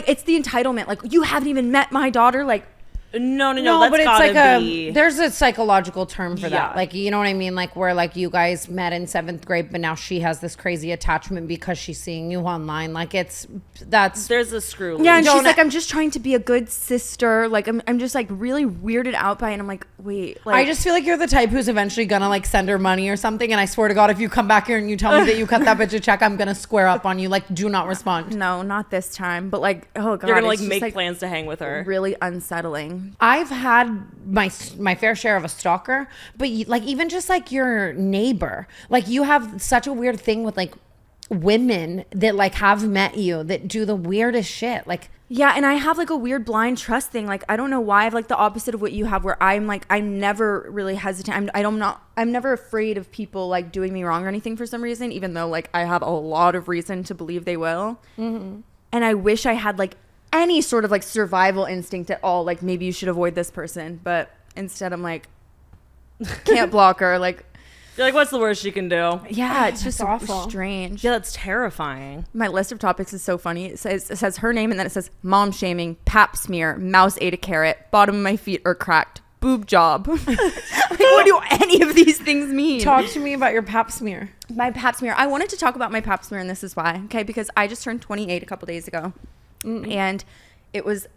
it's the entitlement. Like, you haven't even met my daughter. Like, No, No, but it's like be. there's a psychological term for that. Yeah. Like, you know what I mean? Like where like you guys met in 7th grade, but now she has this crazy attachment because she's seeing you online. Like There's a screw. yeah, and loose. she's like, I'm just trying to be a good sister. Like, I'm just like really weirded out by it. And I'm like, wait. Like, I just feel like you're the type who's eventually gonna like send her money or something. And I swear to God, if you come back here and you tell me that you cut that bitch a check, I'm gonna square up on you. Like, do not respond. no, not this time. But like, oh God. you're gonna like it's just, make plans to hang with her. really unsettling. I've had my fair share of a stalker, but like even just like your neighbor, like you have such a weird thing with like women that like have met you that do the weirdest shit. Like, Yeah, and I have like a weird blind trust thing. Like, I don't know why. I have like the opposite of what you have, where I'm never really hesitant. I'm never afraid of people like doing me wrong or anything for some reason, even though like I have a lot of reason to believe they will. Mm-hmm. and I wish I had like any sort of like survival instinct at all. Like maybe you should avoid this person, but instead I'm like, can't block her. Like, You're like, what's the worst you can do? yeah, it's just awful. strange. Yeah, that's terrifying. My list of topics is so funny. It says her name, and then it says mom shaming, pap smear, mouse ate a carrot, bottom of my feet are cracked, boob job. Like, what do any of these things mean? Talk to me about your pap smear. My pap smear. I wanted to talk about my pap smear, and this is why. Okay, because I just turned 28 a couple days ago, and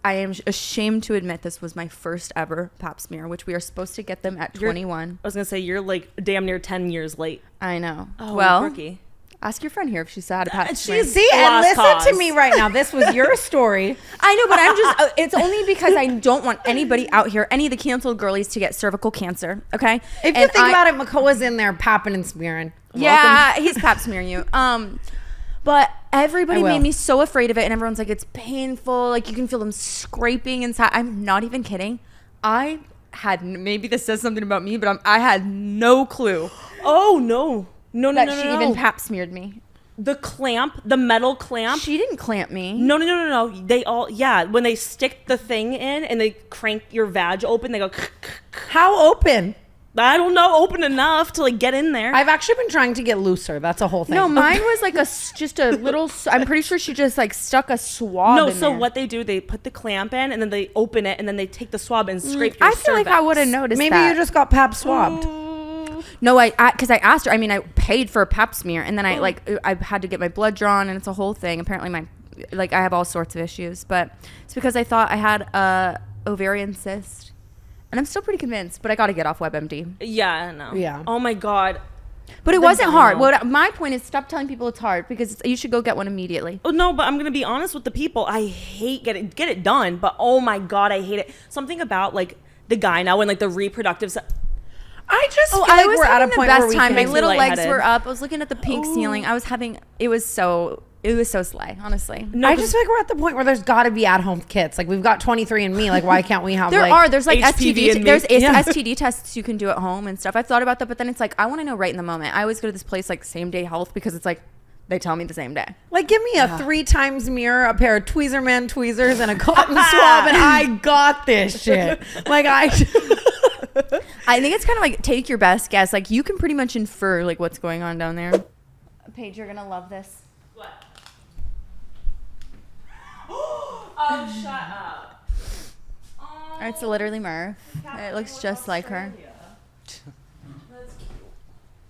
I am ashamed to admit this was my first ever pap smear, which we are supposed to get them at 21. I was gonna say you're like damn near 10 years late. I know. Oh, well, rookie. ask your friend here if she's had a pap smear. See, and Lost listen cause. to me right now. This was your story. I know, but I'm just, it's only because I don't want anybody out here, any of the canceled girlies, to get cervical cancer, okay? If you think about it, Makoa's in there papping and smearing. Yeah, he's pap smearing you. But everybody I will. made me so afraid of it, and everyone's like, it's painful. Like, you can feel them scraping inside. I'm not even kidding. I had, maybe this says something about me, but I had no clue Oh no. No, that she even pap smeared me. The clamp, the metal clamp. She didn't clamp me. No. They all, yeah. When they stick the thing in and they crank your vag open, they go. How open? I don't know, open enough to like get in there. I've actually been trying to get looser. That's a whole thing. No, mine was like just a little. I'm pretty sure she just like stuck a swab. No, in so there. what they do, they put the clamp in and then they open it and then they take the swab and scrape your I feel like I would have cervix. noticed. Maybe that. you just got pap swabbed. No, because I asked her. I mean, I paid for a pap smear, and then I had to get my blood drawn, and it's a whole thing. Apparently, I have all sorts of issues, but it's because I thought I had a ovarian cyst, and I'm still pretty convinced. But I got to get off WebMD. Yeah, I know. Yeah. Oh my God. But it The wasn't hard. gyno. My point is, stop telling people it's hard because you should go get one immediately. Oh no, but I'm gonna be honest with the people. I hate get it done, but oh my God, I hate it. Something about like the guy now and like the reproductive. I just feel I like was we're at a having the point best where we time. can My makes me little legs lightheaded. were up. I was looking at the pink ceiling. It was so slay, honestly. No, I just feel like we're at the point where there's got to be at-home kits. Like we've got 23andMe. Like why can't we have? There's like HPV and STD. There's Yeah. STD tests you can do at home and stuff. I've thought about that, but then it's like I want to know right in the moment. I always go to this place like Same Day Health because it's like they tell me the same day. Like give me a 3 times mirror, a pair of Tweezerman tweezers, and a cotton swab, and I got this shit. Like I think it's kind of like take your best guess. Like you can pretty much infer like what's going on down there. Paige, you're gonna love this. What? Oh, shut up. It's literally Murph. It looks just like her. That's cute.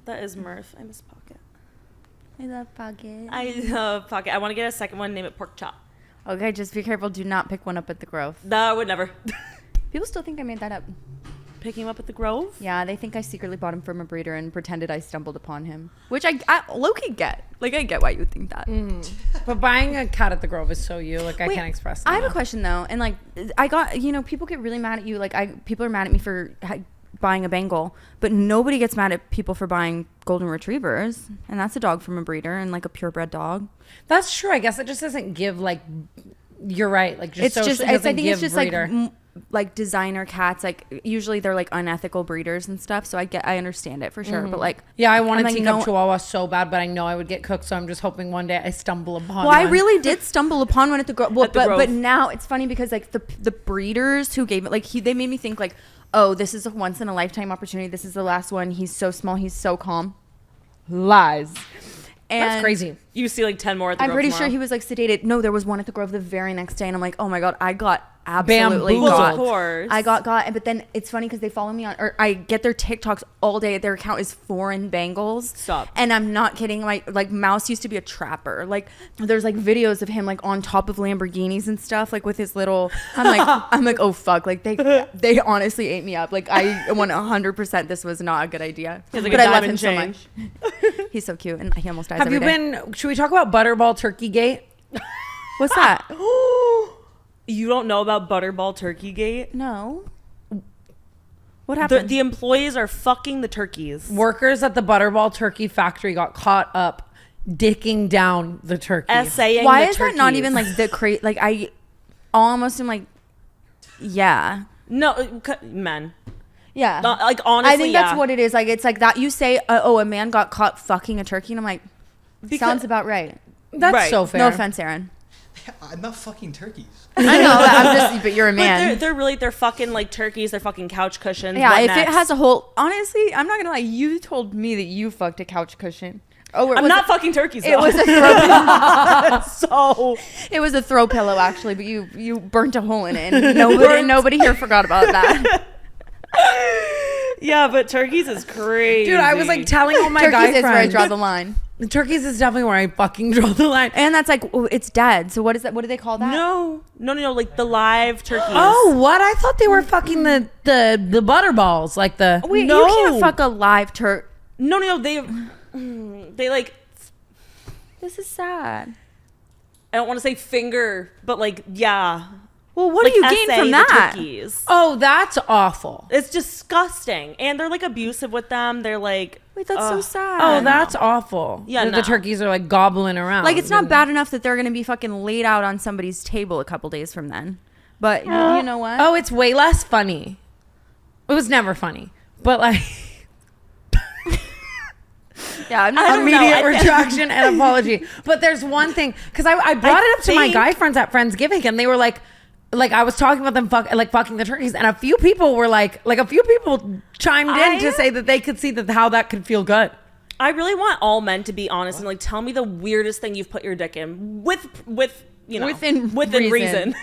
That is Murph. I miss Pocket. I love Pocket. I love Pocket. I want to get a second one. Name it Pork Chop. Okay, just be careful. Do not pick one up at the Grove. No, I would never. People still think I made that up. Picking him up at the Grove? Yeah, they think I secretly bought him from a breeder and pretended I stumbled upon him. Which I low-key get. Like, I get why you would think that. but buying a cat at the Grove is so you. Like I Wait, can't express. I have a question, though. And, like, I got, people get really mad at you. Like, people are mad at me for buying a Bengal. But nobody gets mad at people for buying golden retrievers. And that's a dog from a breeder and, like, a purebred dog. That's true. I guess it just doesn't give like. You're right. Like It's just, I think it's just, breeder. like designer cats. Like, usually they're, like, unethical breeders and stuff. So I understand it for sure. But, like. Yeah, I wanted I'm like, teacup Chihuahua so bad, but I know I would get cooked, so I'm just hoping one day I stumble upon Well, I one. really did stumble upon one at the Grove. Well, At the Grove. but now it's funny because like the breeders who gave it, like they made me think like, oh, this is a once in a lifetime opportunity. This is the last one. He's so small. He's so calm. Lies. And That's crazy. You see like 10 more at the I'm Grove pretty tomorrow. sure he was like sedated. No, there was one at the Grove the very next day, and I'm like, oh my God, I got absolutely Bamboozled. got. Of course. I got, but then it's funny because they follow me on, or I get their TikToks all day. Their account is foreign Bengals. Stop. And I'm not kidding. Like Mouse used to be a trapper. Like there's like videos of him like on top of Lamborghinis and stuff, like with his little. I'm like, oh fuck. Like they honestly ate me up. Like I 100% this was not a good idea. He has, like, but a I love him diamond so chain. much. He's so cute, and he almost dies. Have every you day. been? Should we talk about Butterball Turkey Gate? What's that? You don't know about Butterball Turkey Gate? No. What happened? The employees are fucking the turkeys. Workers at the Butterball Turkey factory got caught up dicking down the turkeys. Essaying Why the is that not turkeys. even like the crazy? Like I almost am like, yeah, No, men. yeah. Like honestly, I think that's what it is. Like it's like that. You say, oh, a man got caught fucking a turkey, and I'm like, sounds about right. That's Right. so fair. No offense, Aaron. I'm not fucking turkeys. I know that. But you're a man. But they're fucking like turkeys. They're fucking couch cushions. Yeah, What if next? it has a whole, honestly, I'm not gonna lie. You told me that you fucked a couch cushion. Oh, I'm not fucking turkeys. Though. It was a throw. So It was a throw pillow, actually, but you burnt a hole in it, and nobody here forgot about that. yeah, but turkeys is crazy. Dude, I was like telling all my guy Turkeys is where I friends. draw the line, The turkeys is definitely where I fucking draw the line. and that's like, oh, it's dead. So what is that? What do they call that? No, like the live turkeys. Oh, what? I thought they were fucking the butterballs, like the. Wait, No. you can't fuck a live turk. No, they like. This is sad. I don't want to say finger, but like yeah. Well, what like do you gain essay from the that? turkeys. Oh, that's awful. It's disgusting, and they're like abusive with them. They're like, Wait, that's so sad. Oh, that's awful. Yeah, That no. the turkeys are like gobbling around. Like, it's not bad enough that they're gonna be fucking laid out on somebody's table a couple days from then. But you know what? Oh, it's way less funny. It was never funny, but like Yeah, I'm not. immediate retraction and apology. But there's one thing, because I brought it up to my think- guy friends at Friendsgiving, and they were like I was talking about them fucking the turkeys, and a few people were like a few people chimed in to say that they could see that how that could feel good. I really want all men to be honest and like tell me the weirdest thing you've put your dick in with you know Within reason.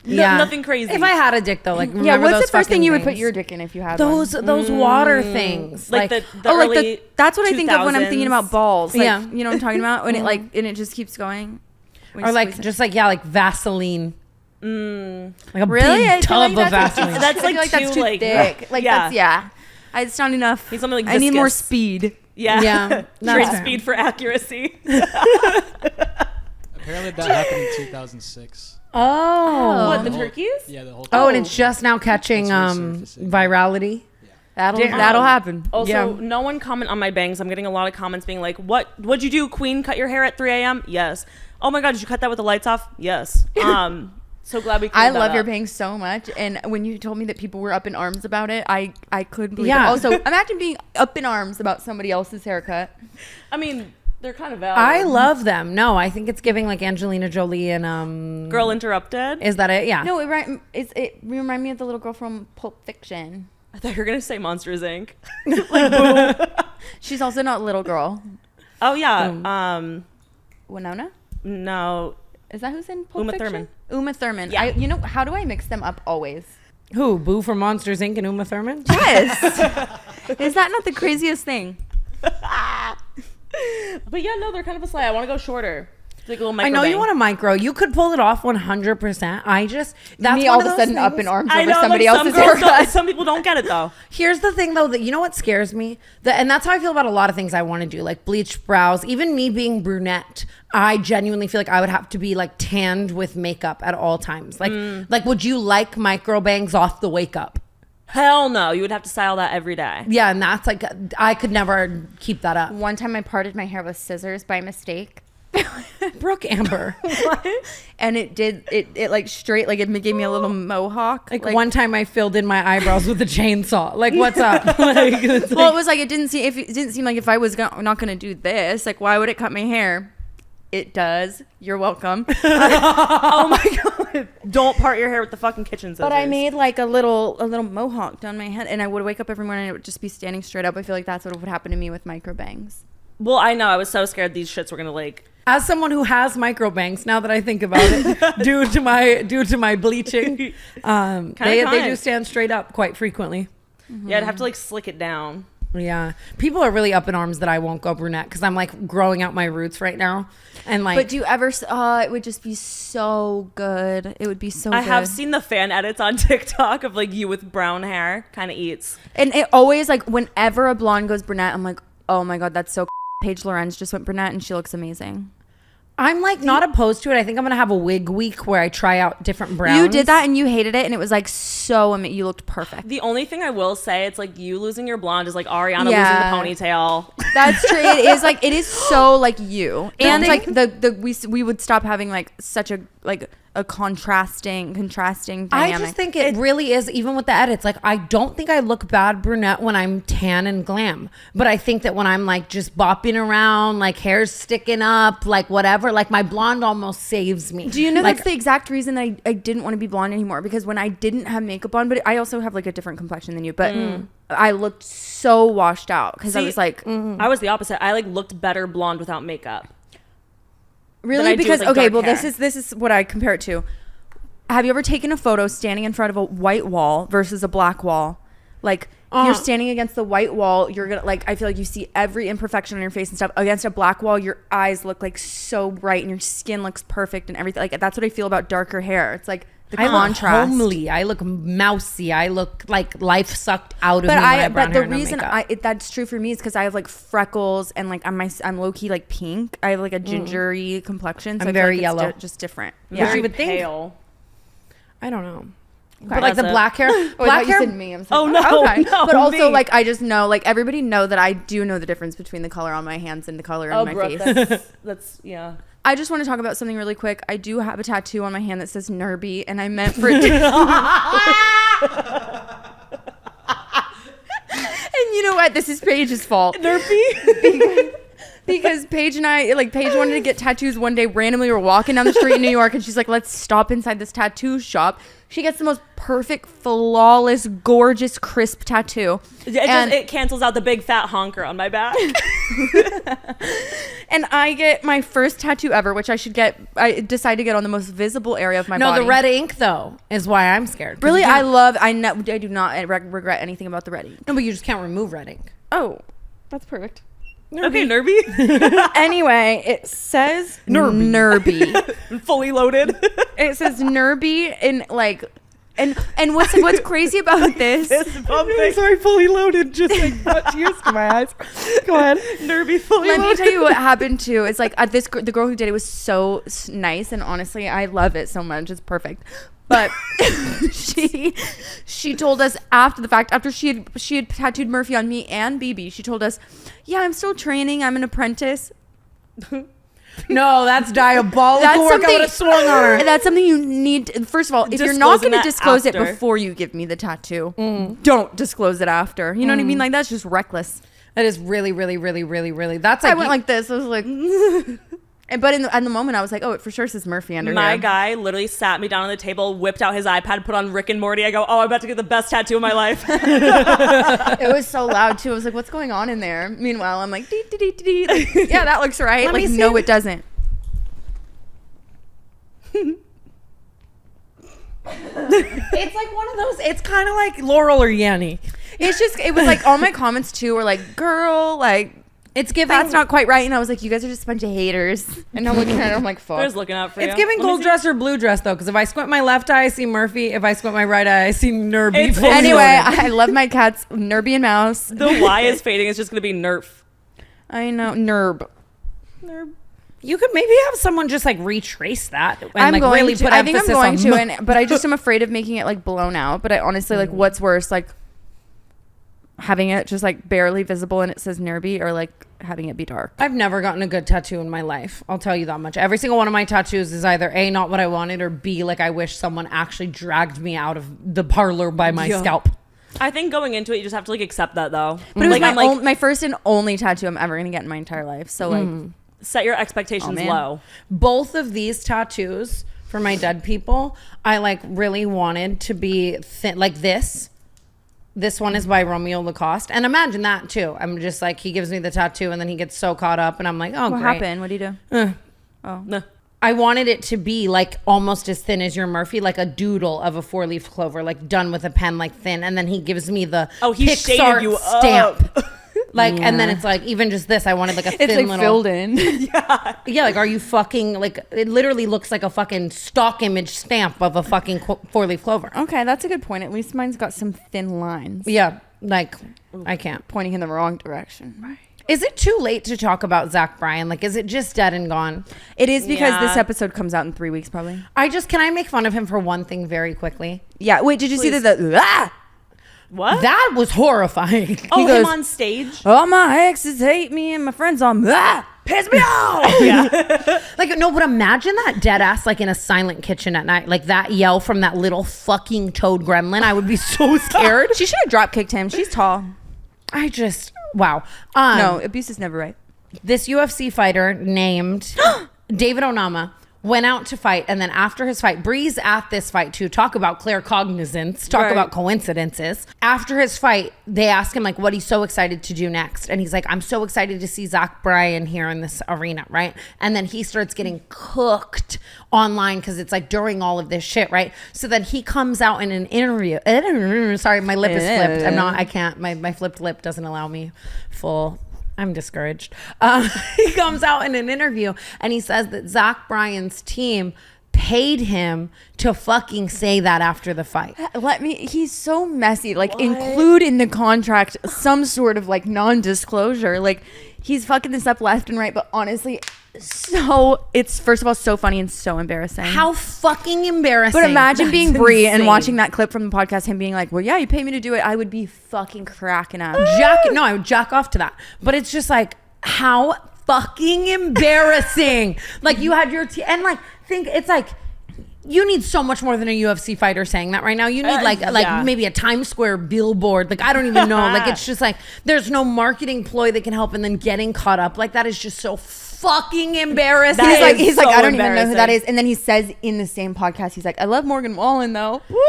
Nothing crazy. If I had a dick though, like Yeah, remember what's those the first thing fucking you would put things? your dick in if you had Those one? water things, like the Oh, like early that's what I think of when I'm thinking about 2000s. balls. Like, Yeah. you know what I'm talking about? When it like and it just keeps going. When or you like squeeze it. just like like Vaseline. Like a Really? I big feel tub like of Vaseline. That's I feel like that's too, too like, thick. Like yeah. that's yeah. It's not enough. Need something, like, I need more viscous. speed. Yeah. Yeah. Train That's fair. speed for accuracy. Apparently that happened in 2006. Oh. What, the whole- turkeys? Yeah, the whole. Oh, and it's just now catching It's resurfacing. virality. That'll happen. Also, no one comment on my bangs. I'm getting a lot of comments being like, what'd you do, queen? Cut your hair at 3 a.m.? Yes. Oh my God, did you cut that with the lights off? Yes. So glad we I cleared that love your up. bangs so much, and when you told me that people were up in arms about it, I couldn't believe Yeah. it. Also, imagine being up in arms about somebody else's haircut. I mean, they're kind of valid. I love them. No, I think it's giving like Angelina Jolie and Girl Interrupted. Is that it? Yeah. No, it remind me of the little girl from Pulp Fiction. I thought you were going to say Monsters, Inc. She's also not little girl. Oh, yeah. Winona? No. Is that who's in Pulp Uma Fiction? Thurman. Uma Thurman. Yeah. You know, how do I mix them up always? Who? Boo from Monsters Inc. and Uma Thurman? Yes. Is that not the craziest thing? But yeah, no, they're kind of a slay. I want to go shorter. It's like a little micro I know you bang. want a micro. You could pull it off 100%. I just that's Me one all of of a those sudden up in things- arms I over know, somebody like, some else's girls don't- haircut. some people don't get it though. Here's the thing though, that you know what scares me? And that's how I feel about a lot of things I want to do, like bleach brows. Even me being brunette, I genuinely feel like I would have to be like tanned with makeup at all times. Like would you like micro bangs off the wake up? Hell no. You would have to style that every day. Yeah, and that's like I could never keep that up. One time I parted my hair with scissors by mistake. Brooke Amber. And it like straight, like it gave me a little mohawk. Like one time I filled in my eyebrows with a chainsaw. Like what's up? Like, it's Well, like- it was like it didn't seem like if I was not gonna do this, like why would it cut my hair? It does. You're welcome. Oh my God. Don't part your hair with the fucking kitchen scissors. But I made like a little mohawk down my head, and I would wake up every morning and it would just be standing straight up. I feel like that's what would happen to me with micro bangs. Well, I know. I was so scared these shits were going to like. as someone who has micro bangs, now that I think about it, due to my bleaching, they do stand straight up quite frequently. Yeah, I'd have to like slick it down. Yeah, people are really up in arms that I won't go brunette because I'm like growing out my roots right now, and like. But do you ever? It would just be so good. It would be so. I good. have seen the fan edits on TikTok of like you with brown hair. Kind of eats. And it always like whenever a blonde goes brunette, I'm like, oh my God, that's so. Paige Lorenz just went brunette and she looks amazing. I'm like not opposed to it. I think I'm gonna have a wig week where I try out different browns. You did that and you hated it, and it was like so amazing. You looked perfect. The only thing I will say, it's like you losing your blonde is like Ariana Yeah. losing the ponytail. That's true. It is so like you. And thing- like we would stop having like such a like a contrasting dynamic. I just think it really is, even with the edits. Like, I don't think I look bad brunette when I'm tan and glam, but I think that when I'm like just bopping around, like hair's sticking up, like whatever, like my blonde almost saves me. Do you know like, that's the exact reason that I didn't want to be blonde anymore? Because when I didn't have makeup on, but I also have like a different complexion than you, but I looked so washed out because I was like, I was the opposite. I like looked better blonde without makeup. really? Because like, okay, dark well hair. this is what I compare it to. Have you ever taken a photo standing in front of a white wall versus a black wall? Like you're standing against the white wall, you're gonna like, I feel like you see every imperfection on your face and stuff. Against a black wall, your eyes look like so bright and your skin looks perfect and everything. Like that's what I feel about darker hair. It's like the contrast. look homely. I look mousy. I look like life sucked out of me. When I have brown but the hair and no reason makeup. that's true for me is because I have like freckles and like I'm low key like pink. I have like a gingery complexion. So I'm I feel very like it's yellow. just different. Yeah. Very you would think. pale. I don't know. Okay. But like the That's it. black hair, Oh, I black thought you hair. said me. I'm sorry. Oh, no, Okay. no, But also, me. like, I just know, like, everybody know that I do know the difference between the color on my hands and the color on my Brooke, face. that's yeah. I just want to talk about something really quick. I do have a tattoo on my hand that says Nerby, and I meant for it to. And you know what? This is Paige's fault. Nerpy. Because Paige and I, like, Paige wanted to get tattoos one day. Randomly, we were walking down the street in New York, and she's like, let's stop inside this tattoo shop. She gets the most perfect, flawless, gorgeous, crisp tattoo. It cancels out the big fat honker on my back. And I get my first tattoo ever, which I decided to get on the most visible area of my body. No, the red ink though is why I'm scared. 'Cause Really, you can't- I do not regret anything about the red ink. No, but you just can't remove red ink. Oh, that's perfect. Okay, Nerby. Anyway, it says Nerby. Fully loaded. It says Nerby in like, and what's crazy about this? Sorry, fully loaded. Just like brought tears to my eyes. Go ahead. Nerby, fully Let me loaded. tell you what happened too. It's like the girl who did it was so nice, and honestly, I love it so much. It's perfect. But she told us after the fact, after she had tattooed Murphy on me and BB, she told us, "Yeah, I'm still training. I'm an apprentice." No, that's diabolical work. I would have swung on her. That's something you need. First of all, if you're Disclosing not going to that disclose it after. before you give me the tattue, don't disclose it after. You know what I mean? Like that's just reckless. That is really, really, really, really, really. That's like I went like this. I was like, but in the moment, I was like, oh, it for sure says Murphy under My here. guy literally sat me down on the table, whipped out his iPad, put on Rick and Morty. I go, oh, I'm about to get the best tattoo of my life. It was so loud too. I was like, what's going on in there? Meanwhile, I'm like, dee, dee, dee, dee, dee. Like, yeah, that looks right. Let me Like, see. no, it doesn't. It's like one of those. It's kind of like Laurel or Yanni. It's just, it was like all my comments too were like, girl, like, It's giving. that's not quite right. And I was like, you guys are just a bunch of haters. And I'm looking at it, I'm like, They're fuck. just looking out for you. It's giving Let me gold see. dress or blue dress though, because if I squint my left eye, I see Murphy. If I squint my right eye, I see Nerby. It's- fully Anyway, loaded. I love my cats, Nerby and Mouse. The Y is fading. It's just going to be Nerf. I know, Nerb. You could maybe have someone just like retrace that and I'm like going really to. put I think I'm emphasis going on to, but I just am afraid of making it like blown out. But I honestly like, what's worse, like having it just like barely visible and it says Nerby, or like having it be dark. I've never gotten a good tattoo in my life. I'll tell you that much. Every single one of my tattoos is either A, not what I wanted, or B, like I wish someone actually dragged me out of the parlor by my scalp. I think going into it, you just have to like accept that though. But it was like, my first and only tattoo I'm ever gonna get in my entire life. So like, set your expectations man. low. Both of these tattoos for my dead people, I like really wanted to be thin, like this. This one is by Romeo Lacoste. And imagine that too. I'm just like, he gives me the tattoo and then he gets so caught up and I'm like, oh, what great. happened? What do you do? No. I wanted it to be like almost as thin as your Murphy, like a doodle of a 4-leaf clover, like done with a pen, like thin. And then he gives me the He Pixar shaded you stamp. up. Like, and then it's like, even just this, I wanted like a thin It's like little. filled in. Yeah, like, are you fucking, like, it literally looks like a fucking stock image stamp of a fucking 4-leaf clover. Okay, that's a good point. At least mine's got some thin lines Yeah, like, I can't. pointing in the wrong direction. Right. Is it too late to talk about Zach Bryan? Like, is it just dead and gone? It is because Yeah. this episode comes out in 3 weeks, probably. Can I make fun of him for one thing very quickly? Yeah. Wait, did you see Please. the What? That was horrorifying. oh, he goes, him on stage? all my exes hate me and my friends on piss me off. Yeah. Like, no, but imagine that dead ass, like in a silent kitchen at night, like that yell from that little fucking toad gremlin. I would be so scared. She should have drop kicked him. She's tall. Wow. No, abuse is never right. This UFC fighter named David Onama went out to fight, and then after his fight, Bree's at this fight too. Talk about claircognizance, talk about coincidences. After his fight, they ask him like what he's so excited to do next, and he's like, I'm so excited to see Zach Bryan here in this arena, right? And then he starts getting cooked online because it's like during all of this shit, right? So then he comes out in an interview. Sorry, my lip is flipped. I can't, my flipped lip doesn't allow me full. I'm discouraged. He comes out in an interview and he says that Zach Bryan's team paid him to fucking say that after the fight. He's so messy. Like, include in the contract some sort of like non-disclosure. Like, he's fucking this up left and right, but honestly, it's first of all so funny and so embarrassing. How fucking embarrassing. But imagine being Bree and insane. watching that clip from the podcast, him being like, well, yeah, you paid me to do it. I would be fucking cracking up. I would jack off to that. But it's just like, how fucking embarrassing. Like, you had your and like, think it's like, you need so much more than a UFC fighter saying that right now. You need like maybe a Times Square billboard. Like, I don't even know. Like, it's just like, there's no marketing ploy that can help, and then getting caught up like that is just so fucking embarrassing. He's like, I don't even know who that is. And then he says in the same podcast, he's like, I love Morgan Wallen though. Woo!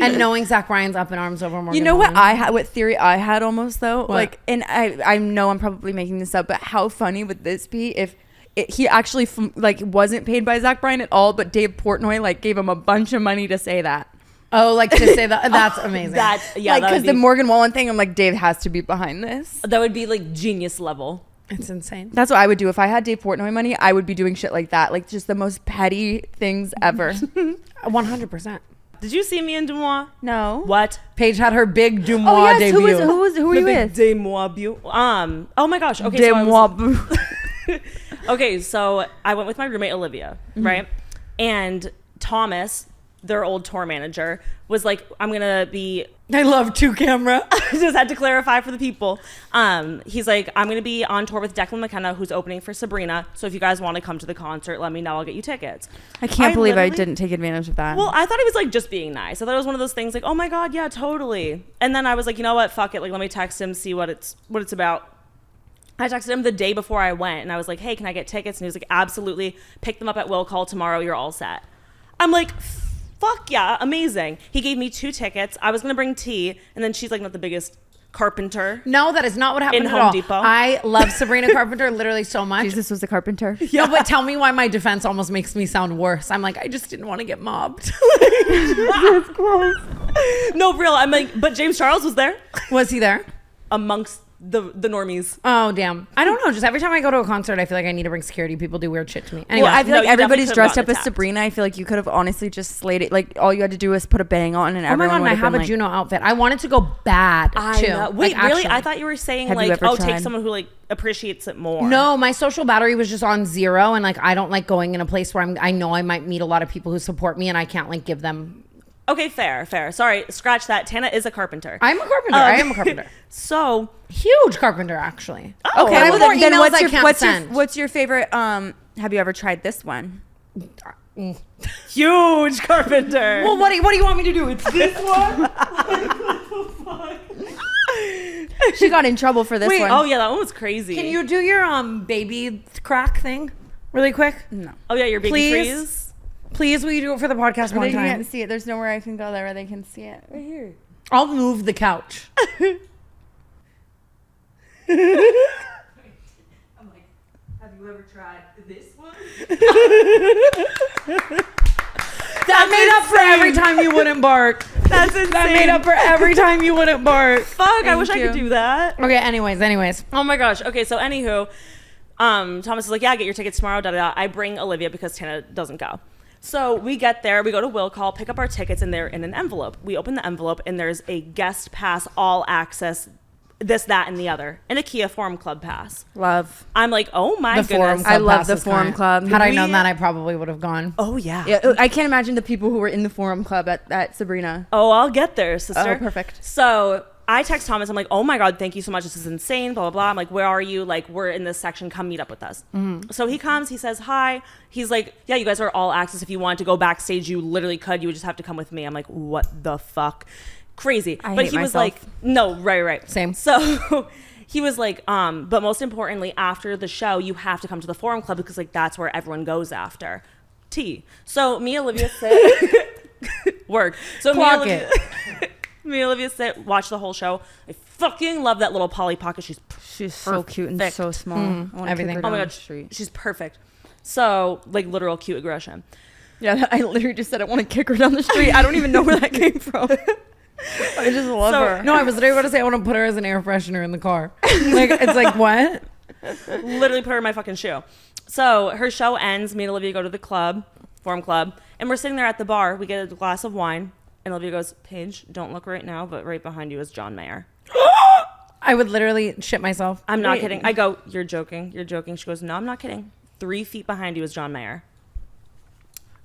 And knowing Zach Bryan's up in arms over Morgan You know Wallen. what theory I had almost though? What? Like, and I know I'm probably making this up, but how funny would this be if he actually wasn't paid by Zach Bryan at all, but Dave Portnoy like gave him a bunch of money to say that. Oh, like to say that. That's amazing. Because the Morgan Wallen thing, I'm like, Dave has to be behind this. That would be like genius level. It's insane. That's what I would do if I had Dave Portnoy money. I would be doing shit like that, like just the most petty things ever. 100%. Did you see me in Dumois? No. What? Paige had her big Dumois debut. Who were you with? Demois. Oh my gosh. Okay. Okay, so I went with my roommate Olivia, right? And Thomas, their old tour manager, was like, I'm gonna be I love 2 camera. just had to clarify for the people. He's like, I'm gonna be on tour with Declan McKenna, who's opening for Sabrina. So if you guys want to come to the concert, let me know. I'll get you tickets. I can't believe I didn't take advantage of that. Well, I thought he was like just being nice. I thought it was one of those things like, oh my God, yeah, totally. And then I was like, you know what? Fuck it. Like, let me text him, see what it's about. I texted him the day before I went and I was like, hey, can I get tickets? And he was like, absolutely. Pick them up at Will Call tomorrow. You're all set. I'm like, fuck yeah, amazing. He gave me 2 tickets. I was going to bring tea. And then she's like not the biggest carpenter. No, that is not what happened In at Home all. Depot. I love Sabrina Carpenter literally so much. Jesus was a carpenter. No, but tell me why my defense almost makes me sound worse. I'm like, I just didn't want to get mobbed. No, real. I'm like, but James Charles was there Was he there? amongst the normies. Oh, damn. I don't know. Just every time I go to a concert, I feel like I need to bring security. People do weird shit to me. Anyway, Well, I feel No, like you definitely everybody's could've dressed gotten up as attacked. Sabrina. I feel like you could have honestly just slayed it. Like, all you had to do was put a bang on and oh my everyone God, would I have have been a like, Juno outfit. I wanted to go bad too. Wait, Like, really? actually. I thought you were saying Have you like, ever take tried? someone who like appreciates it more. No, my social battery was just on 0, and like I don't like going in a place where I know I might meet a lot of people who support me, and I can't like give them. Okay, fair. Sorry, scratch that. Tana is a carpenter. I'm a carpenter. I am a carpenter. So Huge carpenter, actually. okay, I have well, more then emails I can't what's send. what's your favorite? Have you ever tried this one? huge carpenter. Well, what do you want me to do? It's this one. She got in trouble for this one. Oh yeah, that one was crazy. Can you do your baby crack thing really quick? No. Oh yeah, your baby Please? freeze. Please, will you do it for the podcast one They time? can't see it. There's nowhere I can go there where they can see it. Right here. I'll move the couch. Have you ever tried this one? That made up for every time you wouldn't bark. That's insane. That made up for every time you wouldn't bark. Fuck, I wish I could do that. Okay, anyways. Oh my gosh. Okay, so anywho, Thomas is like, yeah, get your tickets tomorrow. Da, da, da. I bring Olivia because Tana doesn't go. So we get there, we go to Will Call, pick up our tickets, and they're in an envelope. We open the envelope, and there's a guest pass, all access, this, that, and the other, and a Kia Forum Club pass. Love. I'm like, oh my The Forum goodness. Club I love pass the is Forum kind. Club. Had I known that, I probably would have gone. Oh yeah. Yeah, I can't imagine the people who were in the Forum Club at Sabrina. Oh, I'll get there, sister. Oh, perfect. So I text Thomas. I'm like, oh my God, thank you so much. This is insane. Blah, blah, blah. I'm like, where are you? Like, we're in this section. Come meet up with us. So he comes. He says hi. He's like, yeah, you guys are all access. If you wanted to go backstage, you literally could. You would just have to come with me. I'm like, what the fuck? Crazy. But he was like, no, right. Same. So he was like, but most importantly, after the show, you have to come to the Forum Club because like that's where everyone goes after. So me and Olivia sit. Work. So Clock me and Olivia sit, watch the whole show. I fucking love that little Polly Pocket. She's so cute and perfect. so small. I wanna Everything. kick her Oh my down God, the street. she's perfect. So like literal cute aggression. Yeah, I literally just said I want to kick her down the street. I don't even know where that came from. I just love her. No, I was literally about to say I want to put her as an air freshener in the car. Like, it's like, what? Literally put her in my fucking shoe. So her show ends. Me and Olivia go to the club, Forum Club, and we're sitting there at the bar. We get a glass of wine, and Olivia goes, Paige, don't look right now, but right behind you is John Mayer. I would literally shit myself. I'm not kidding. I go, you're joking. She goes, no, I'm not kidding. 3 feet behind you is John Mayer.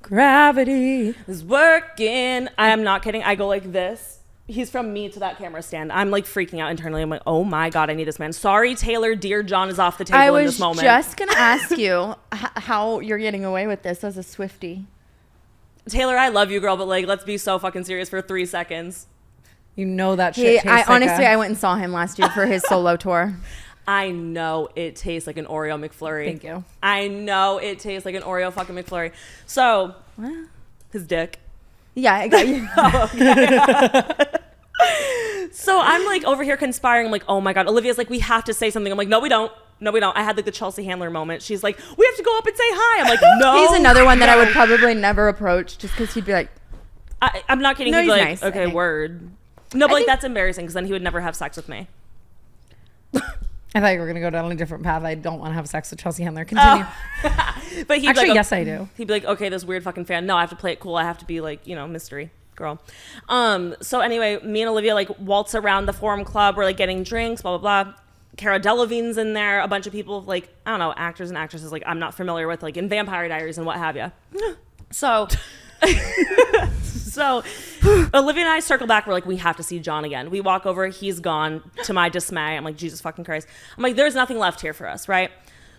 Gravity is working. I am not kidding. I go like this. He's from me to that camera stand. I'm like freaking out internally. I'm like, oh my God, I need this man. Sorry, Taylor. Dear John is off the table in this moment. I was just going to ask you how you're getting away with this as a Swiftie. Taylor, I love you, girl, but like, let's be so fucking serious for 3 seconds. You know that shit tastes like honestly, I went and saw him last year for his solo tour. I know it tastes like an Oreo McFlurry. Thank you. I know it tastes like an Oreo fucking McFlurry. So, his dick. Yeah, I got you. So I'm like over here conspiring. I'm like, oh my God. Olivia's like, we have to say something. I'm like, no, we don't. I had like the Chelsea Handler moment. She's like, we have to go up and say hi. I'm like, no. He's another one that I would probably never approach just because he'd be like, I'm not kidding. No, He'd be he's like, nice, okay, word. No, but like that's embarrassing because then he would never have sex with me. I thought you were going to go down a different path. I don't want to have sex with Chelsea Handler. Continue. But he'd Actually, like, yes, I do. He'd be like, okay, this weird fucking fan. No, I have to play it cool. I have to be like, mystery girl. So anyway, me and Olivia like waltz around the Forum Club. We're like getting drinks, blah, blah, blah. Cara Delevingne's in there. A bunch of people like, I don't know, actors and actresses like I'm not familiar with, like in Vampire Diaries and what have you. So... So Olivia and I circle back. We're like, we have to see John again. We walk over. He's gone. To my dismay, I'm like, Jesus fucking Christ. I'm like, there's nothing left here for us, right?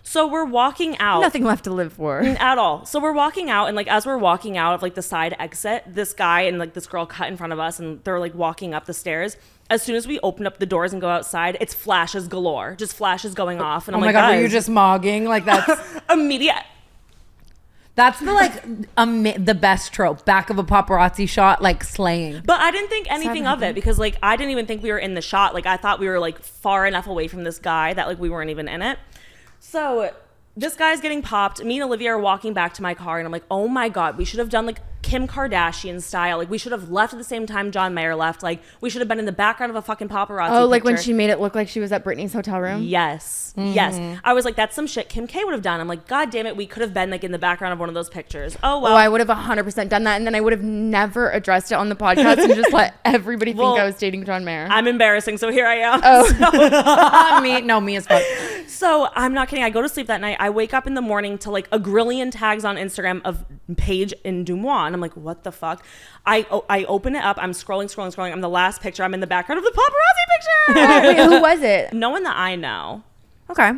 So we're walking out. nothing left to live for. At all. So we're walking out, and like as we're walking out of like the side exit, this guy and like this girl cut in front of us, and they're like walking up the stairs. As soon as we open up the doors and go outside, it's flashes galore. Just flashes going off. And I'm oh my like, God, guys, were you just mogging? Like that's... immediate. That's the the best trope. Back of a paparazzi shot, like slaying. But I didn't think anything of it because like I didn't even think we were in the shot. Like I thought we were like far enough away from this guy that like we weren't even in it. So this guy's getting popped. Me and Olivia are walking back to my car and I'm like, oh my God, we should have done like Kim Kardashian style. Like we should have left at the same time John Mayer left. Like we should have been in the background of a fucking paparazzi Oh, like when picture. she made it look like she was at Britney's hotel room? Yes. Yes. I was like, that's some shit Kim K would have done. I'm like, God damn it, we could have been like in the background of one of those pictures. Oh, well. Oh, I would have 100% done that. And then I would have never addressed it on the podcast and just let everybody think I was dating John Mayer. I'm embarrassing, so here I am. Oh. me as fuck. So I'm not kidding. I go to sleep that night. I wake up in the morning to like a grillion tags on Instagram of Paige and Dumois. And I'm like, what the fuck? I open it up. I'm scrolling. I'm the last picture. I'm in the background of the paparazzi picture. Oh, wait, who was it? No one that I know. Okay.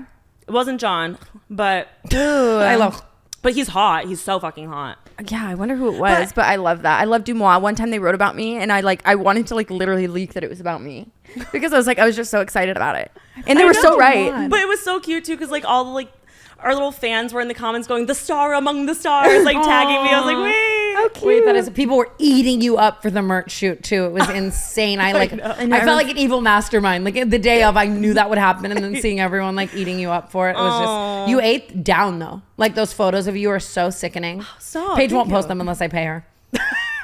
It wasn't John, but but he's hot. He's so fucking hot. Yeah, I wonder who it was, but I love that. I love Dumois. One time they wrote about me, and I wanted to like literally leak that it was about me because I was just so excited about it, and they were so right. But it was so cute too because like all the like our little fans were in the comments going, the star among the stars, like tagging me. I was like, wait. How cute. Wait, that is. People were eating you up for the merch shoot too. It was insane. I felt like an evil mastermind. Like the day of, I knew that would happen, and then seeing everyone like eating you up for it. It was just, you ate down though. Like those photos of you are so sickening. Paige won't post them unless I pay her.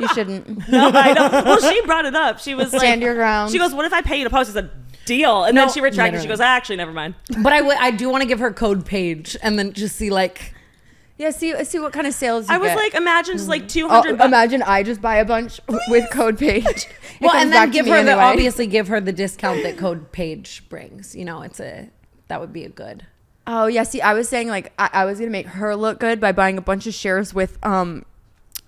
You shouldn't. No, I know. Well, she brought it up. She was like, stand your ground. She goes, what if I pay you to post? I said, deal. And then she retracted. Literally. She goes, actually, never mind. But I do want to give her code Paige and then just see like. Yeah, see what kind of sales you I was get. like, imagine just like 200 imagine I just buy a bunch with code Paige. Well, and then give her obviously give her the discount that code Paige brings. You know, that would be a good. Oh yeah, see, I was saying like I was gonna make her look good by buying a bunch of shares with I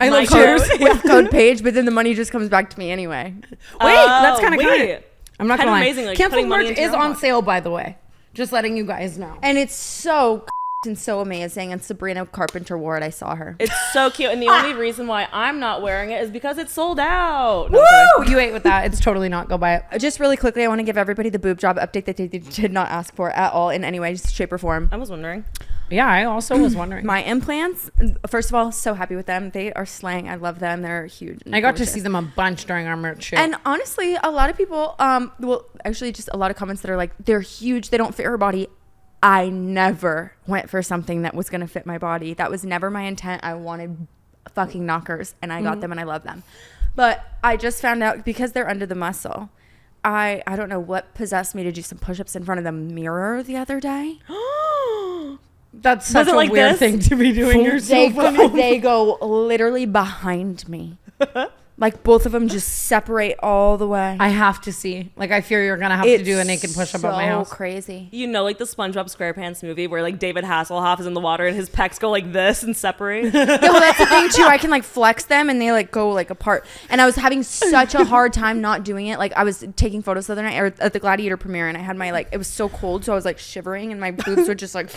love shares with code Paige, but then the money just comes back to me anyway. Wait, that's kind of wait. I'm not Kind gonna of lie. amazing, like, Cancel putting money merch into your is own on pocket. sale, by the way. Just letting you guys know. And it's so and so amazing. And Sabrina Carpenter wore it. I saw her. It's so cute, and the only reason why I'm not wearing it is because it's sold out. No, I'm kidding. Woo! You ate with that. It's totally not. Go buy it. Just really quickly, I want to give everybody the boob job update that they did not ask for at all in any way, shape, or form. I was wondering. Yeah, I also was wondering. My implants, first of all, so happy with them. They are slaying. I love them. They're huge. I got to see them a bunch during our merch shoot. And honestly, a lot of people, well, actually, just a lot of comments that are like, they're huge. They don't fit her body. I never went for something that was going to fit my body. That was never my intent. I wanted fucking knockers, and I got them, and I love them. But I just found out because they're under the muscle. I don't know what possessed me to do some push-ups in front of the mirror the other day. That's such it a like weird this? thing to be doing. You're They so funny. they go literally behind me. Like both of them just separate all the way. I have to see. Like, I fear you're gonna have to do a naked push-up at my house. Crazy. You know, like the SpongeBob SquarePants movie where like David Hasselhoff is in the water and his pecs go like this and separate. No, that's the thing too. I can like flex them and they like go like apart. And I was having such a hard time not doing it. Like I was taking photos the other night or at the Gladiator premiere, and I had my like, it was so cold, so I was like shivering, and my boobs were just like.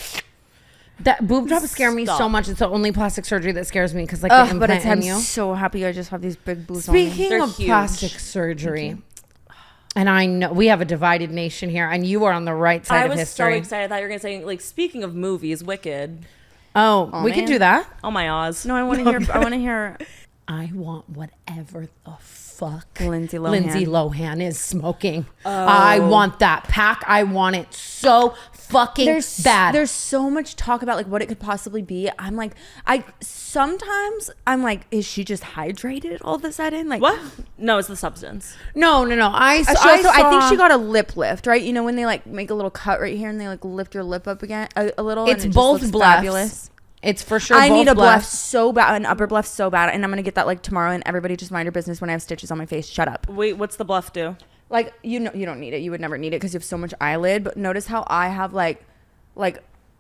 That boob job scare me Stop. so much. It's the only plastic surgery that scares me because like Ugh, the but implant I'm in you. so happy I just have these big boobs on me. Speaking They're of huge. plastic surgery, and I know we have a divided nation here, and you are on the right side I of was history. so excited. I thought you were gonna say like speaking of movies, Wicked. Oh, we can man. do that. Oh my Oz. No, I want to hear. I want to hear I want whatever the fuck Lindsay Lohan. Lindsay Lohan is smoking. I want that pack. I want it so fucking bad. There's so much talk about like what it could possibly be. I'm like, sometimes I'm like, is she just hydrated all of a sudden? Like What? No, it's the substance. no. I I think saw- she got a lip lift, right? You know when they like make a little cut right here and they like lift your lip up again a little. It's and it just both looks bluffs. fabulous. It's for sure. I both need a bluff bluffs. so bad, an upper bluff so bad, and I'm gonna get that like tomorrow. And everybody just mind your business when I have stitches on my face. Shut up. Wait, what's the bluff do? Like you know, you don't need it. You would never need it because you have so much eyelid. But notice how I have like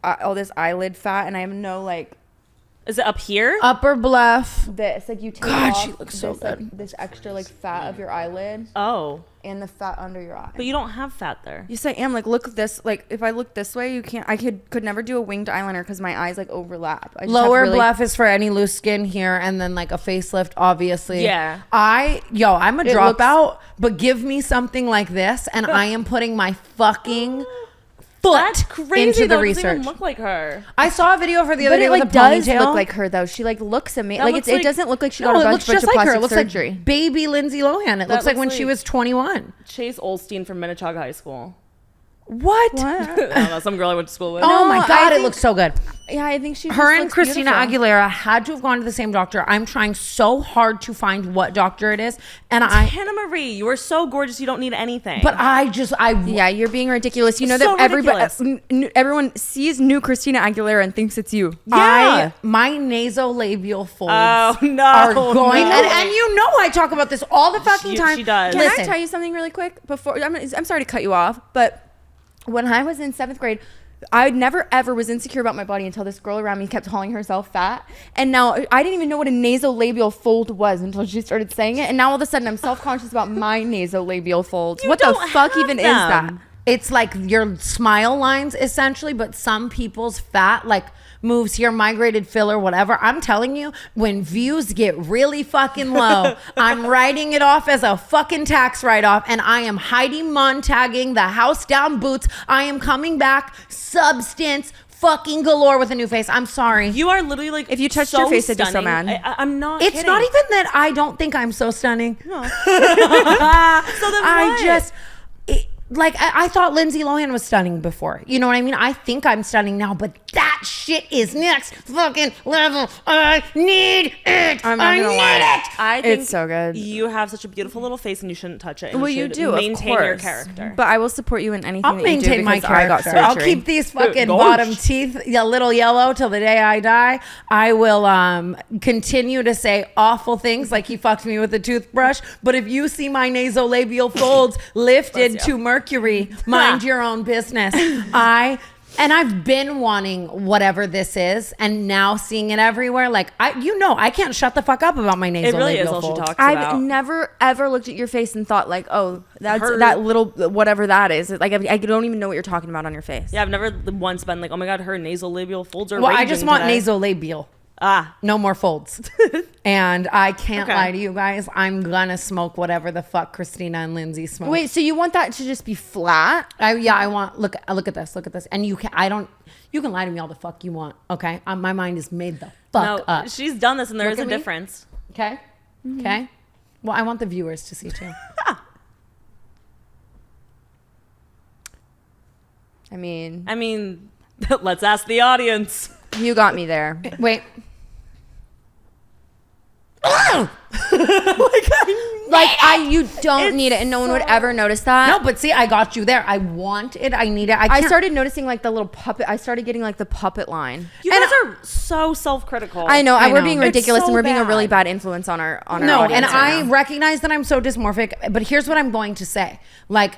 all this eyelid fat, and I have no like Is it up here? Upper bluff. this. Like you take God, off she looks so this, like, good. this extra like fat of your eyelid Oh, and the fat under your eye. but you don't have fat there. Yes, I am. Like, look at this. Like, if I look this way, you can't. I could never do a winged eyeliner because my eyes like overlap. I just have to Lower really- bluff is for any loose skin here, and then like a facelift, obviously. Yeah. I'm a It dropout, but give me something like this, and I am putting my fucking foot That's crazy. into the though. It doesn't even research. lok like her. I saw a video of her the But other day it with like a does ponytail. look like her though. She like looks amazing. That Like looks it like- doesn't look like she no, got a it bunch, looks bunch just of like her. plastic It looks surgery. like baby Lindsay Lohan. It looks like looks when she like- was 21. Chase Olstein from Minnetonka High School. What? I don't know, some girl I went to school with. Oh my I god, it think- looks so good. Yeah, I think she. Her just and looks Christina beautiful. Aguilera had to have gone to the same doctor. I'm trying so hard to find what doctor it is, and Hannah Marie, you are so gorgeous. You don't need anything. but I Yeah, you're being ridiculous. You know So that everybody, ridiculous. everyone sees new Christina Aguilera and thinks it's you. Yeah. my nasolabial folds Oh, no, are going, no. and you know I talk about this all the fucking She- time. she does. Can Listen, I tell you something really quick? Before I'm sorry to cut you off, but when I was in 7th grade, I never ever was insecure about my body until this girl around me kept calling herself fat. And now I didn't even know what a nasolabial fold was until she started saying it. And now all of a sudden I'm self-conscious about my nasolabial folds. You What the don't fuck have even is them. that? it's like your smile lines essentially, but some people's fat like moves here, migrated filler, whatever. I'm telling you, when views get really fucking low, I'm writing it off as a fucking tax write-off, and I am Heidi Montagging the house down boots. I am coming back substance fucking galore with a new face. I'm sorry. you are literally like, If you touched so your face, I'd be so stunning. mad. I'm not. It's kidding. not even that I don't think I'm so stunning. So then I what? just I thought Lindsay Lohan was stunning before. You know what I mean? I think I'm stunning now, but that shit is next fucking level. I need it. I'm not I gonna need lie. it. I think It's so good. You have such a beautiful little face, and you shouldn't touch it. And Well, you should do, maintain of your course. character. But I will support you in anything I'll that you do maintain my because I got character. I'll surgery. keep these fucking Gosh. bottom teeth a little yellow till the day I die. I will continue to say awful things like he fucked me with a toothbrush. But if you see my nasolabial folds lifted to mercury, mind your own business. I And I've been wanting whatever this is, and now seeing it everywhere. Like I can't shut the fuck up about my nasolabial It really is all she folds. talks I've about. never ever looked at your face and thought like, oh, that's Her- that little whatever that is. Like I don't even know what you're talking about on your face. Yeah, I've never once been like, oh my god, her nasolabial folds are Well, I raging just want today. nasolabial. Ah, No more folds. And I can't Okay. lie to you guys. I'm gonna smoke whatever the fuck Christina and Lindsay smoke. Wait, so you want that to just be flat? I want look at this. And you can lie to me all the fuck you want. Okay, my mind is made the fuck no, up. she's done this, and there is a at me. difference. Okay, okay. Well, I want the viewers to see too. I mean, Let's ask the audience. you got me there. Wait. You don't need it, and no one would ever notice that. No, but see, I got you there. I want it. I need it. I I can't. started noticing like the little puppet. I started getting like the puppet line. You guys are so self-critical. I know. I We're know. being It's ridiculous, so and we're being a really bad. bad influence on our No, audience and right I now. recognize that I'm so dysmorphic, but here's what I'm going to say. Like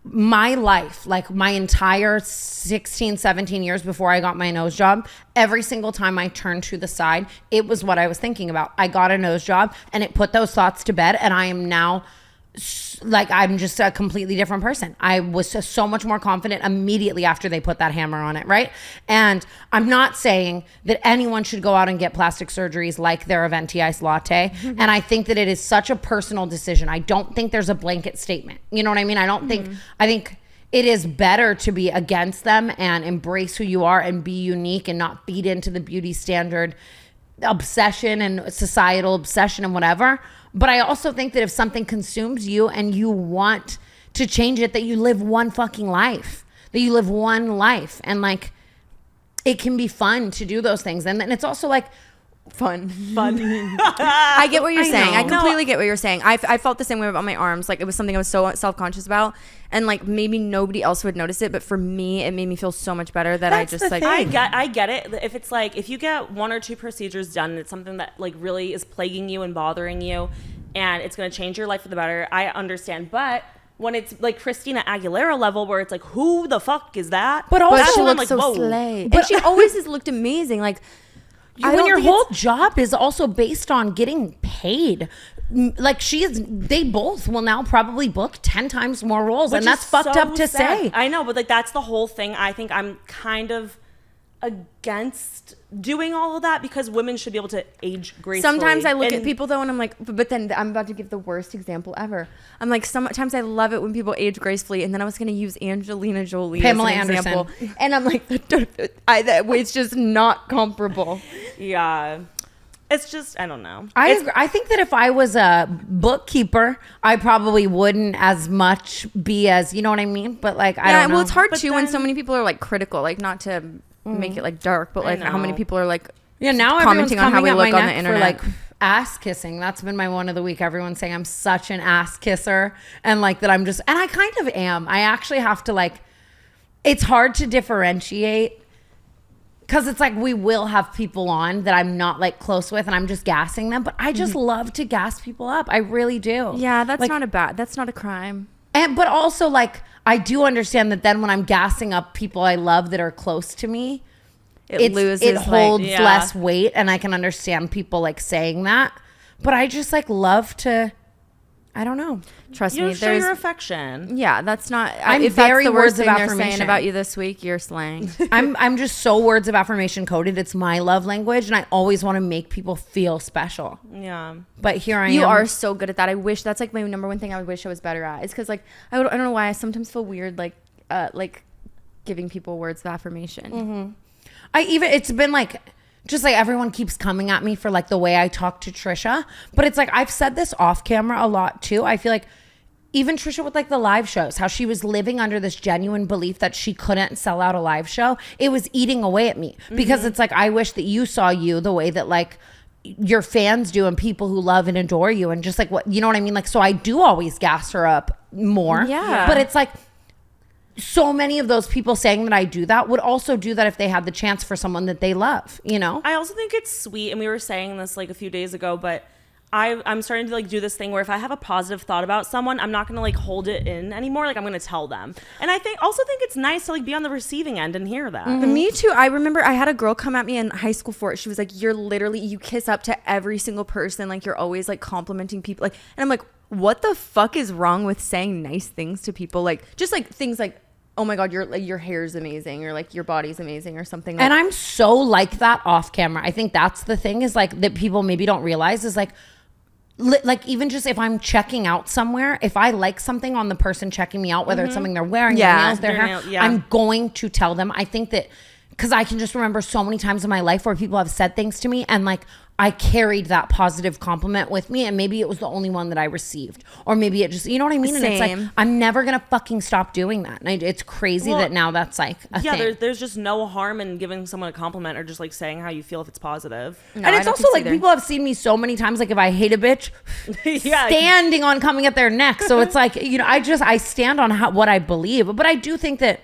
my life, like my entire 16, 17 years before I got my nose job, every single time I turned to the side, it was what I was thinking about. I got a nose job and it put those thoughts to bed, and I am now like I'm just a completely different person. I was just so much more confident immediately after they put that hammer on it, right? And I'm not saying that anyone should go out and get plastic surgeries like their Venti Ice Latte. And I think that it is such a personal decision. I don't think there's a blanket statement. You know what I mean? I think it is better to be against them and embrace who you are and be unique and not feed into the beauty standard obsession and societal obsession and whatever. But I also think that if something consumes you and you want to change it, that you live one fucking life, and like it can be fun to do those things. And then it's also like fun. I I get what you're saying. I know. completely get what you're saying. I felt the same way about my arms. Like it was something I was so self-conscious about, and like maybe nobody else would notice it, but for me, it made me feel so much better that That's I the just like. thing. I get it. If it's like, if you get 1 or 2 procedures done and it's something that like really is plaguing you and bothering you and it's going to change your life for the better, I understand. But when it's like Christina Aguilera level where it's like, who the fuck is that? But also- But That's she when I'm looks like, so whoa. slay, But- and she always has looked amazing. Like I when don't your think whole it's- job is also based on getting paid. Like they both will now probably book 10 times more roles, Which and that's is fucked so up to sad. say. I know, but like that's the whole thing. I think I'm kind of against doing all of that because women should be able to age gracefully. Sometimes I look at And people though, and I'm like, but then I'm about to give the worst example ever. I'm like, sometimes I love it when people age gracefully, and then I was going to use Angelina Jolie Pamela as an Anderson. example, and I'm like, it's just not comparable. Yeah. It's just, I don't know. I think that if I was a bookkeeper, I probably wouldn't as much be as, you know what I mean? But like, I don't know. Well, it's hard But too when so then- many people are like critical, like not to make it like dark, but like how many know. people are like Yeah, now everyone's commenting on how we coming at look my on the neck for internet. like ass kissing. That's been my one of the week. Everyone's saying I'm such an ass kisser, and like that I'm just, and I kind of am. I actually have to like, it's hard to differentiate because it's like we will have people on that I'm not like close with, and I'm just gassing them. But I just love to gas people up. I really do. yeah, that's Like, that's not a crime. And but also like I do understand that then when I'm gassing up people I love that are close to me, It loses it like- holds Yeah. less weight, and I can understand people like saying that. But I just like love to, I don't know. Trust You me, show your there's affection. yeah, that's not. I'm if that's very the words worst of thing they're saying affirmation. about you this week, you're slaying. I'm just so words of affirmation coded. It's my love language, and I always want to make people feel special. Yeah. But here I You am. are so good at that. I wish that's like my number one thing I wish I was better at. It's because like I don't know why I sometimes feel weird like giving people words of affirmation. It's been like, just like everyone keeps coming at me for like the way I talk to Trisha. But it's like, I've said this off camera a lot too. I feel like even Trisha with like the live shows, how she was living under this genuine belief that she couldn't sell out a live show. It was eating away at me because it's like, I wish that you saw you the way that like your fans do and people who love and adore you and just like what, you know what I mean? Like, so I do always gas her up more. Yeah. But it's like, so many of those people saying that I do that would also do that if they had the chance for someone that they love, you know? I also think it's sweet, and we were saying this like a few days ago, but I'm starting to like do this thing where if I have a positive thought about someone, I'm not gonna like hold it in anymore. Like I'm gonna tell them. And I think it's nice to like be on the receiving end and hear that. Me too. I remember I had a girl come at me in high school for it. She was like, you kiss up to every single person. Like you're always like complimenting people. Like, and I'm like, what the fuck is wrong with saying nice things to people? Like just like things like, oh my God, your hair's amazing, or like your body's amazing, or something. Like, And I'm so like that off camera. I think that's the thing is like that people maybe don't realize is like even just if I'm checking out somewhere, if I like something on the person checking me out, whether it's something they're wearing, their nails, their hair, I'm going to tell them. I think that because I can just remember so many times in my life where people have said things to me and like I carried that positive compliment with me, and maybe it was the only one that I received, or maybe it just, you know what I mean? And it's like, I'm never gonna fucking stop doing that. And it's crazy that now that's like a thing. There's just no harm in giving someone a compliment or just like saying how you feel if it's positive. No, and it's also like people have seen me so many times, like if I hate a bitch, standing on coming at their neck. So it's like, you know, I stand on what I believe, but I do think that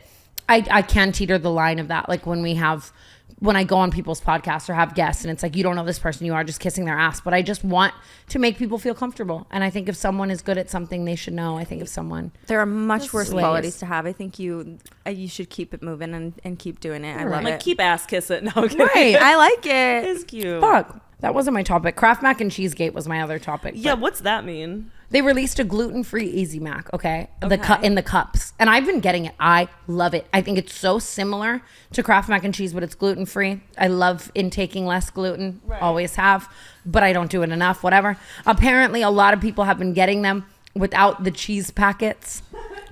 I can teeter the line of that, like when I go on people's podcasts or have guests and it's like, you don't know this person, you are just kissing their ass. But I just want to make people feel comfortable. And I think if someone is good at something, they should know. I think if someone... There are much worse qualities to have. I think you should keep it moving and keep doing it. I love it. Like keep ass kissing. No, right. I like it. It's cute. Fuck. That wasn't my topic. Kraft Mac and Cheese Gate was my other topic. Yeah, what's that mean? They released a gluten-free Easy Mac, okay? In the cups. And I've been getting it. I love it. I think it's so similar to Kraft Mac and Cheese, but it's gluten-free. I love intaking less gluten. Right. Always have. But I don't do it enough, whatever. Apparently, a lot of people have been getting them without the cheese packets.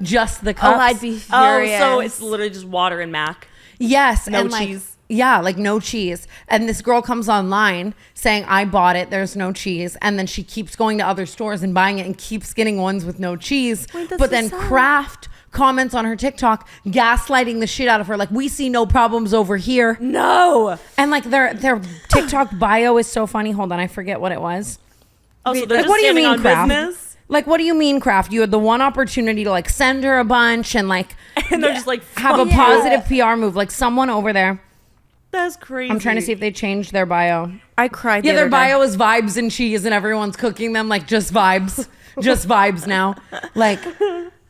Just the cups. Oh, I'd be furious. Oh, so it's literally just water and mac. Yes. No and cheese. Yeah, like no cheese. And this girl comes online saying, I bought it, there's no cheese. And then she keeps going to other stores and buying it and keeps getting ones with no cheese. But then Kraft comments on her TikTok, gaslighting the shit out of her. Like, we see no problems over here. No. And like their TikTok bio is so funny. Hold on, I forget what it was. Oh, so they're like, just what do you mean, on Kraft? business? Like, what do you mean, Kraft? You had the one opportunity to like send her a bunch and like and they're just like have a positive PR move. Like someone over there. That's crazy. I'm trying to see if they changed their bio. I cried. Yeah, their bio is vibes and cheese, and everyone's cooking them like just vibes, just vibes now. Like,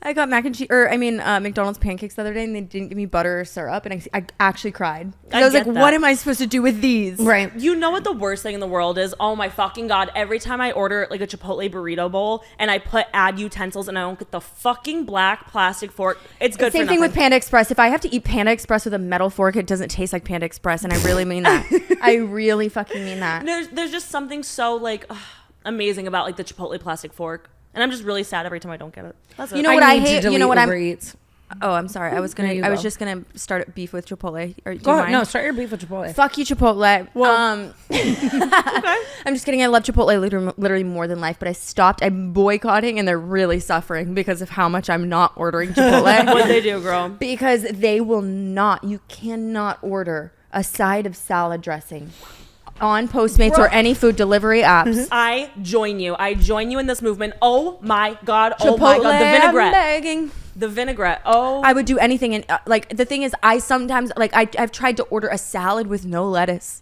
I got mac and cheese, McDonald's pancakes the other day, and they didn't give me butter or syrup, and I actually cried. I was like, what am I supposed to do with these? Right. You know what the worst thing in the world is? Oh my fucking God. Every time I order like a Chipotle burrito bowl and I add utensils and I don't get the fucking black plastic fork, it's good for nothing. Same thing with Panda Express. If I have to eat Panda Express with a metal fork, it doesn't taste like Panda Express, and I really mean that. I really fucking mean that. There's just something so like amazing about like the Chipotle plastic fork. And I'm just really sad every time I don't get it. That's you know what I hate? You know what Uber Eats. Oh, I'm sorry. I was just gonna start beef with Chipotle. Go ahead. No, start your beef with Chipotle. Fuck you, Chipotle. Well, okay. I'm just kidding. I love Chipotle literally more than life, but I stopped. I'm boycotting, and they're really suffering because of how much I'm not ordering Chipotle. What'd they do, girl? Because they will not. You cannot order a side of salad dressing on Postmates or any food delivery apps. I join you in this movement. Oh my God. Chipotle, oh my God. The vinaigrette. I'm begging. The vinaigrette. Oh. I would do anything. And like the thing is, I sometimes like I've tried to order a salad with no lettuce.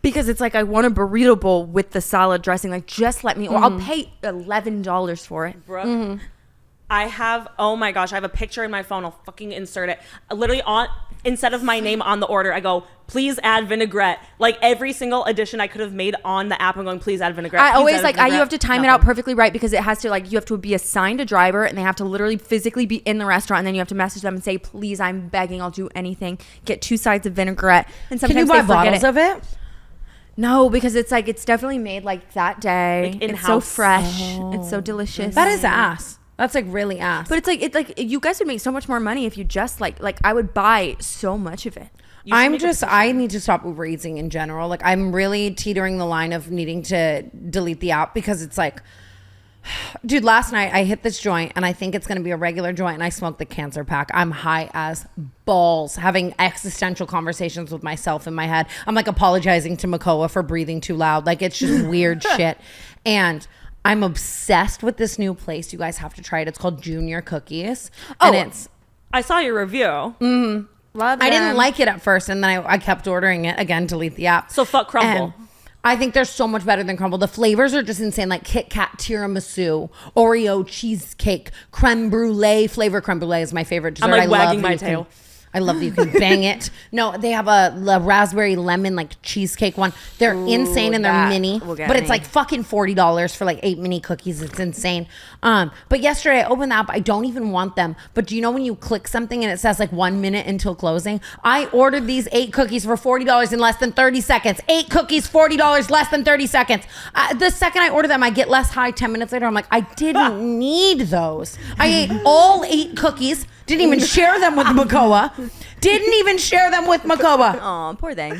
Because it's like I want a burrito bowl with the salad dressing. Like just let me, or I'll pay $11 for it. Brooke, I have, oh my gosh, I have a picture in my phone. I'll fucking insert it. Literally instead of my name on the order, I go, please add vinaigrette. Like every single addition I could have made on the app, I'm going, please add vinaigrette. I always like, you have to time it out perfectly right, because it has to like, you have to be assigned a driver and they have to literally physically be in the restaurant, and then you have to message them and say, please, I'm begging, I'll do anything. Get 2 sides of vinaigrette. And sometimes can you buy bottles of it? No, because it's like, it's definitely made like that day. Like it's so fresh. It's so delicious. That is ass. That's like really ass. But it's like you guys would make so much more money if you just like I would buy so much of it. I need to stop Uber Eating in general. Like I'm really teetering the line of needing to delete the app, because it's like, dude, last night I hit this joint and I think it's going to be a regular joint, and I smoked the cancer pack. I'm high as balls, having existential conversations with myself in my head. I'm like apologizing to Mongeau for breathing too loud. Like it's just weird shit. And I'm obsessed with this new place. You guys have to try it. It's called Junior Cookies. And I saw your review. Love them. I didn't like it at first, and then I kept ordering it. Again, delete the app. So fuck Crumble. And I think they're so much better than crumble. The flavors are just insane. Like Kit Kat tiramisu, Oreo cheesecake, creme brulee. Flavor creme brulee is my favorite dessert. I'm like I wagging love my you can- tail. I love that you can bang it. No, they have a raspberry lemon like cheesecake one. They're insane and they're that mini, will get but it's me. like fucking $40 for like 8 mini cookies. It's insane. But yesterday I opened the app. I don't even want them. But do you know when you click something and it says like 1 minute until closing? I ordered these 8 cookies for $40 in less than 30 seconds. 8 cookies, $40 less than 30 seconds. The second I order them, I get less high. 10 minutes later, I'm like, I didn't need those. I ate all 8 cookies. Didn't even share them with Makoa. Didn't even share them with Makoa. Oh, poor thing.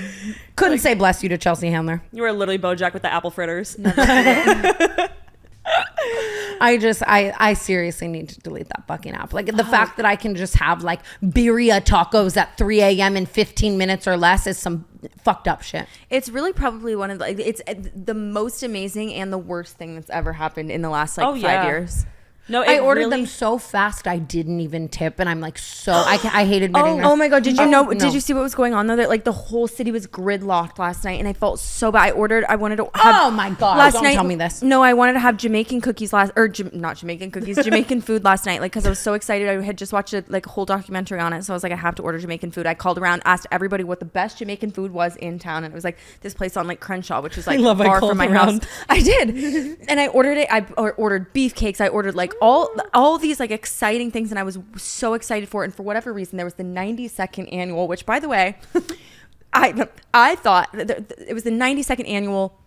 Couldn't say bless you to Chelsea Handler. You were literally BoJack with the apple fritters. I seriously need to delete that fucking app. Like the fact that I can just have like birria tacos at 3 a.m. in 15 minutes or less is some fucked up shit. It's really probably one of it's the most amazing and the worst thing that's ever happened in the last like 5 years. No, I ordered really, them so fast I didn't even tip, and I'm like I hate admitting. Oh my god! Did you know? no. Did you see what was going on though? That like the whole city was gridlocked last night, and I felt so bad. I wanted to. Have, Oh my god! Last Don't night, tell me this. No, I wanted to have Jamaican cookies not Jamaican cookies, Jamaican food last night. Like because I was so excited. I had just watched a whole documentary on it, so I was like, I have to order Jamaican food. I called around, asked everybody what the best Jamaican food was in town, and it was like this place on like Crenshaw, which is like far from my house. I did, and I ordered it. I ordered beefcakes. I ordered like all these like exciting things, and I was so excited for it. And for whatever reason, there was the 92nd annual, which by the way, I thought that it was the 92nd annual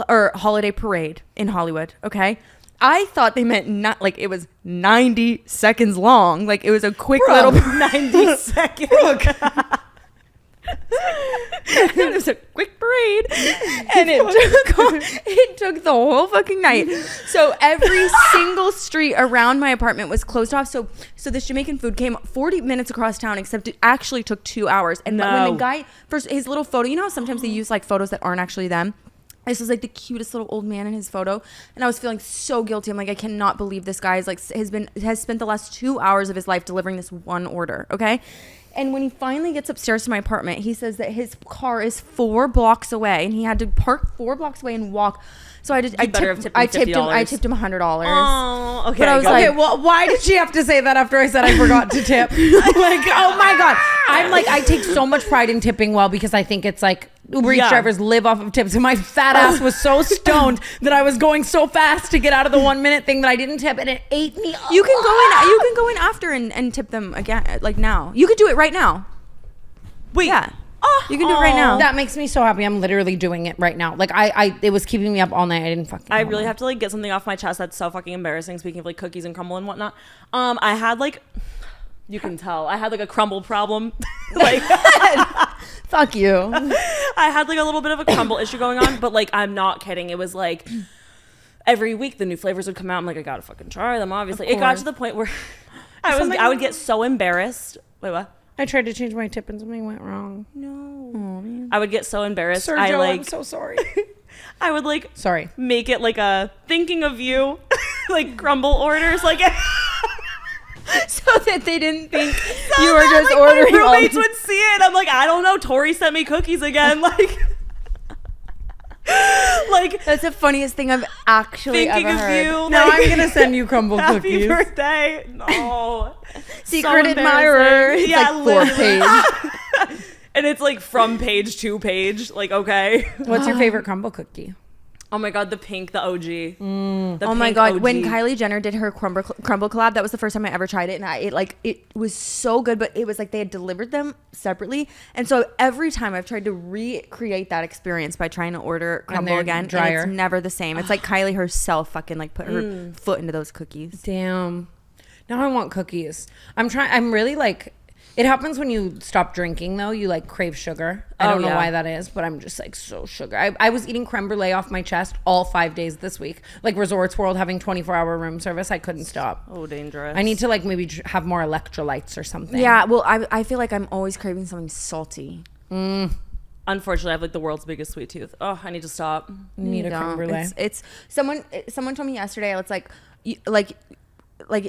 holiday parade in Hollywood. Okay. I thought they meant not like it was 90 seconds long. Like it was a quick little 90 seconds. It was a quick parade, and it took the whole fucking night. So every single street around my apartment was closed off. So this Jamaican food came 40 minutes across town, except it actually took 2 hours. And when the guy first his little photo, you know how sometimes they use like photos that aren't actually them. This was like the cutest little old man in his photo, and I was feeling so guilty. I'm like, I cannot believe this guy is like has spent the last 2 hours of his life delivering this one order. Okay. And when he finally gets upstairs to my apartment, he says that his car is 4 blocks away, and he had to park 4 blocks away and walk. So I tipped him $100. Oh, okay. But I was Okay, like, well, why did she have to say that after I said I forgot to tip? Like, oh my god, I'm like, I take so much pride in tipping well because I think it's like Uber Eats drivers live off of tips, and my fat ass was so stoned that I was going so fast to get out of the 1 minute thing that I didn't tip, and it ate me up. you can go in after and tip them again, like now. You could do it right now. Wait. Yeah. You can do it right now. That makes me so happy. I'm literally doing it right now. Like it was keeping me up all night. I didn't fucking. I really have to like get something off my chest that's so fucking embarrassing. Speaking of like cookies and crumble and whatnot, I had like, you can tell I had like a crumble problem. Like, Fuck you. I had like a little bit of a crumble issue going on, but like I'm not kidding. It was like every week the new flavors would come out. I'm like, I gotta fucking try them. Obviously, it got to the point where I would get so embarrassed. Wait, what? I tried to change my tip and something went wrong. No. I would get so embarrassed. Sergio, I'm so sorry. I would like Sorry. make it like a thinking of you, like crumble orders, like So that they didn't think you were just ordering My all roommates would see it. I'm like, I don't know. Tori sent me cookies again. Like, like That's the funniest thing I've actually thinking ever of heard. you. Now like, I'm gonna send you crumble happy cookies. birthday. No. Secret So admirer. embarrassing. It's Yeah, like 4 literally. page. And it's like from page to page. Like, okay. What's your favorite crumble cookie? Oh my god, the pink, the OG. The Oh my pink god, OG. when Kylie Jenner did her crumble collab, that was the first time I ever tried it, and it was so good, but it was like they had delivered them separately, and so every time I've tried to recreate that experience by trying to order crumble they're again, drier. and it's never the same. It's like Kylie herself fucking like put her foot into those cookies. Damn. Now I want cookies. I'm really like, it happens when you stop drinking though. You like crave sugar. I don't know why that is, but I'm just like so sugar. I was eating creme brulee off my chest all 5 days this week. Like Resorts World having 24-hour room service. I couldn't stop. Oh, dangerous. I need to like maybe have more electrolytes or something. Yeah, well, I feel like I'm always craving something salty. Unfortunately, I have like the world's biggest sweet tooth. Oh, I need to stop. Need a creme brulee. It's someone told me yesterday. It's like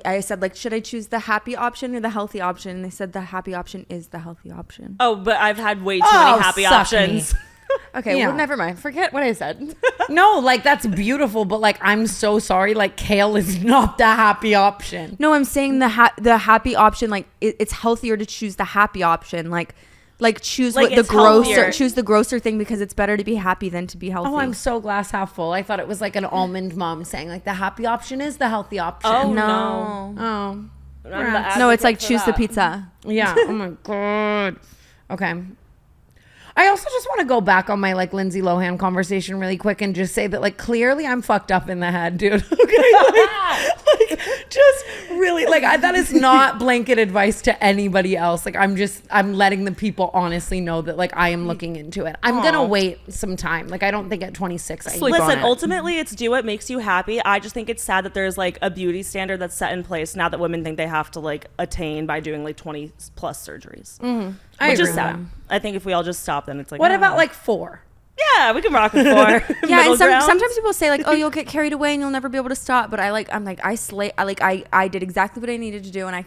I said, like, should I choose the happy option or the healthy option? And they said the happy option is the healthy option. Oh, but I've had way too many happy suck options. Okay, Yeah. well, never mind. Forget what I said. No, like that's beautiful, but like I'm so sorry. Like kale is not the happy option. No, I'm saying the happy option. Like it's healthier to choose the happy option. Like choose Like, what the it's healthier. choose the grosser thing because it's better to be happy than to be healthy. Oh, I'm so glass half full. I thought it was like an almond mom saying like the happy option is the healthy option. Oh, no. no. Oh. I'm the No, it's advocate like for choose the that. pizza. Yeah. Oh my god. Okay. I also just want to go back on my like Lindsay Lohan conversation really quick and just say that like clearly I'm fucked up in the head, dude. Okay, like just really like that is not blanket advice to anybody else. Like I'm letting the people honestly know that like I am looking into it. I'm gonna wait some time. Like I don't think at 26 I Sleep on Listen, it. ultimately, it's do what makes you happy. I just think it's sad that there's like a beauty standard that's set in place now that women think they have to like attain by doing like 20 plus surgeries, I which agree is with sad. that. I think if we all just stop, then it's like What oh. about like 4? Yeah, we can rock with 4. Yeah, Middle and ground. sometimes people say like, "Oh, you'll get carried away and you'll never be able to stop." But I did exactly what I needed to do, and I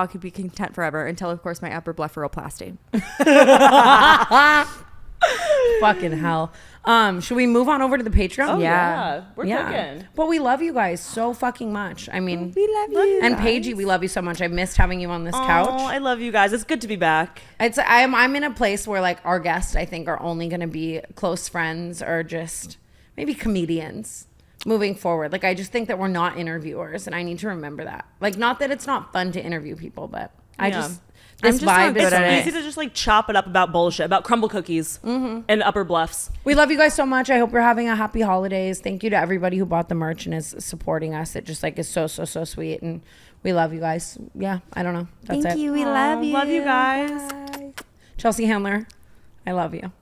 could be content forever until, of course, my upper blepharoplasty. Fucking hell. Should we move on over to the Patreon? Oh, Yeah. yeah. We're cooking. But we love you guys so fucking much. I mean, We love you. and Paige, we love you so much. I missed having you on this couch. Oh, I love you guys. It's good to be back. I'm in a place where like our guests I think are only going to be close friends or just maybe comedians moving forward. Like I just think that we're not interviewers and I need to remember that. Like not that it's not fun to interview people, but Yeah. this I'm just not vibe good is at so it. It's easy to just like chop it up about bullshit, about crumble cookies and upper bluffs. We love you guys so much. I hope you're having a happy holidays. Thank you to everybody who bought the merch and is supporting us. It just like is so sweet and we love you guys. Yeah, I don't know. That's Thank it. you. We love you. Love you guys. Chelsea Handler, I love you.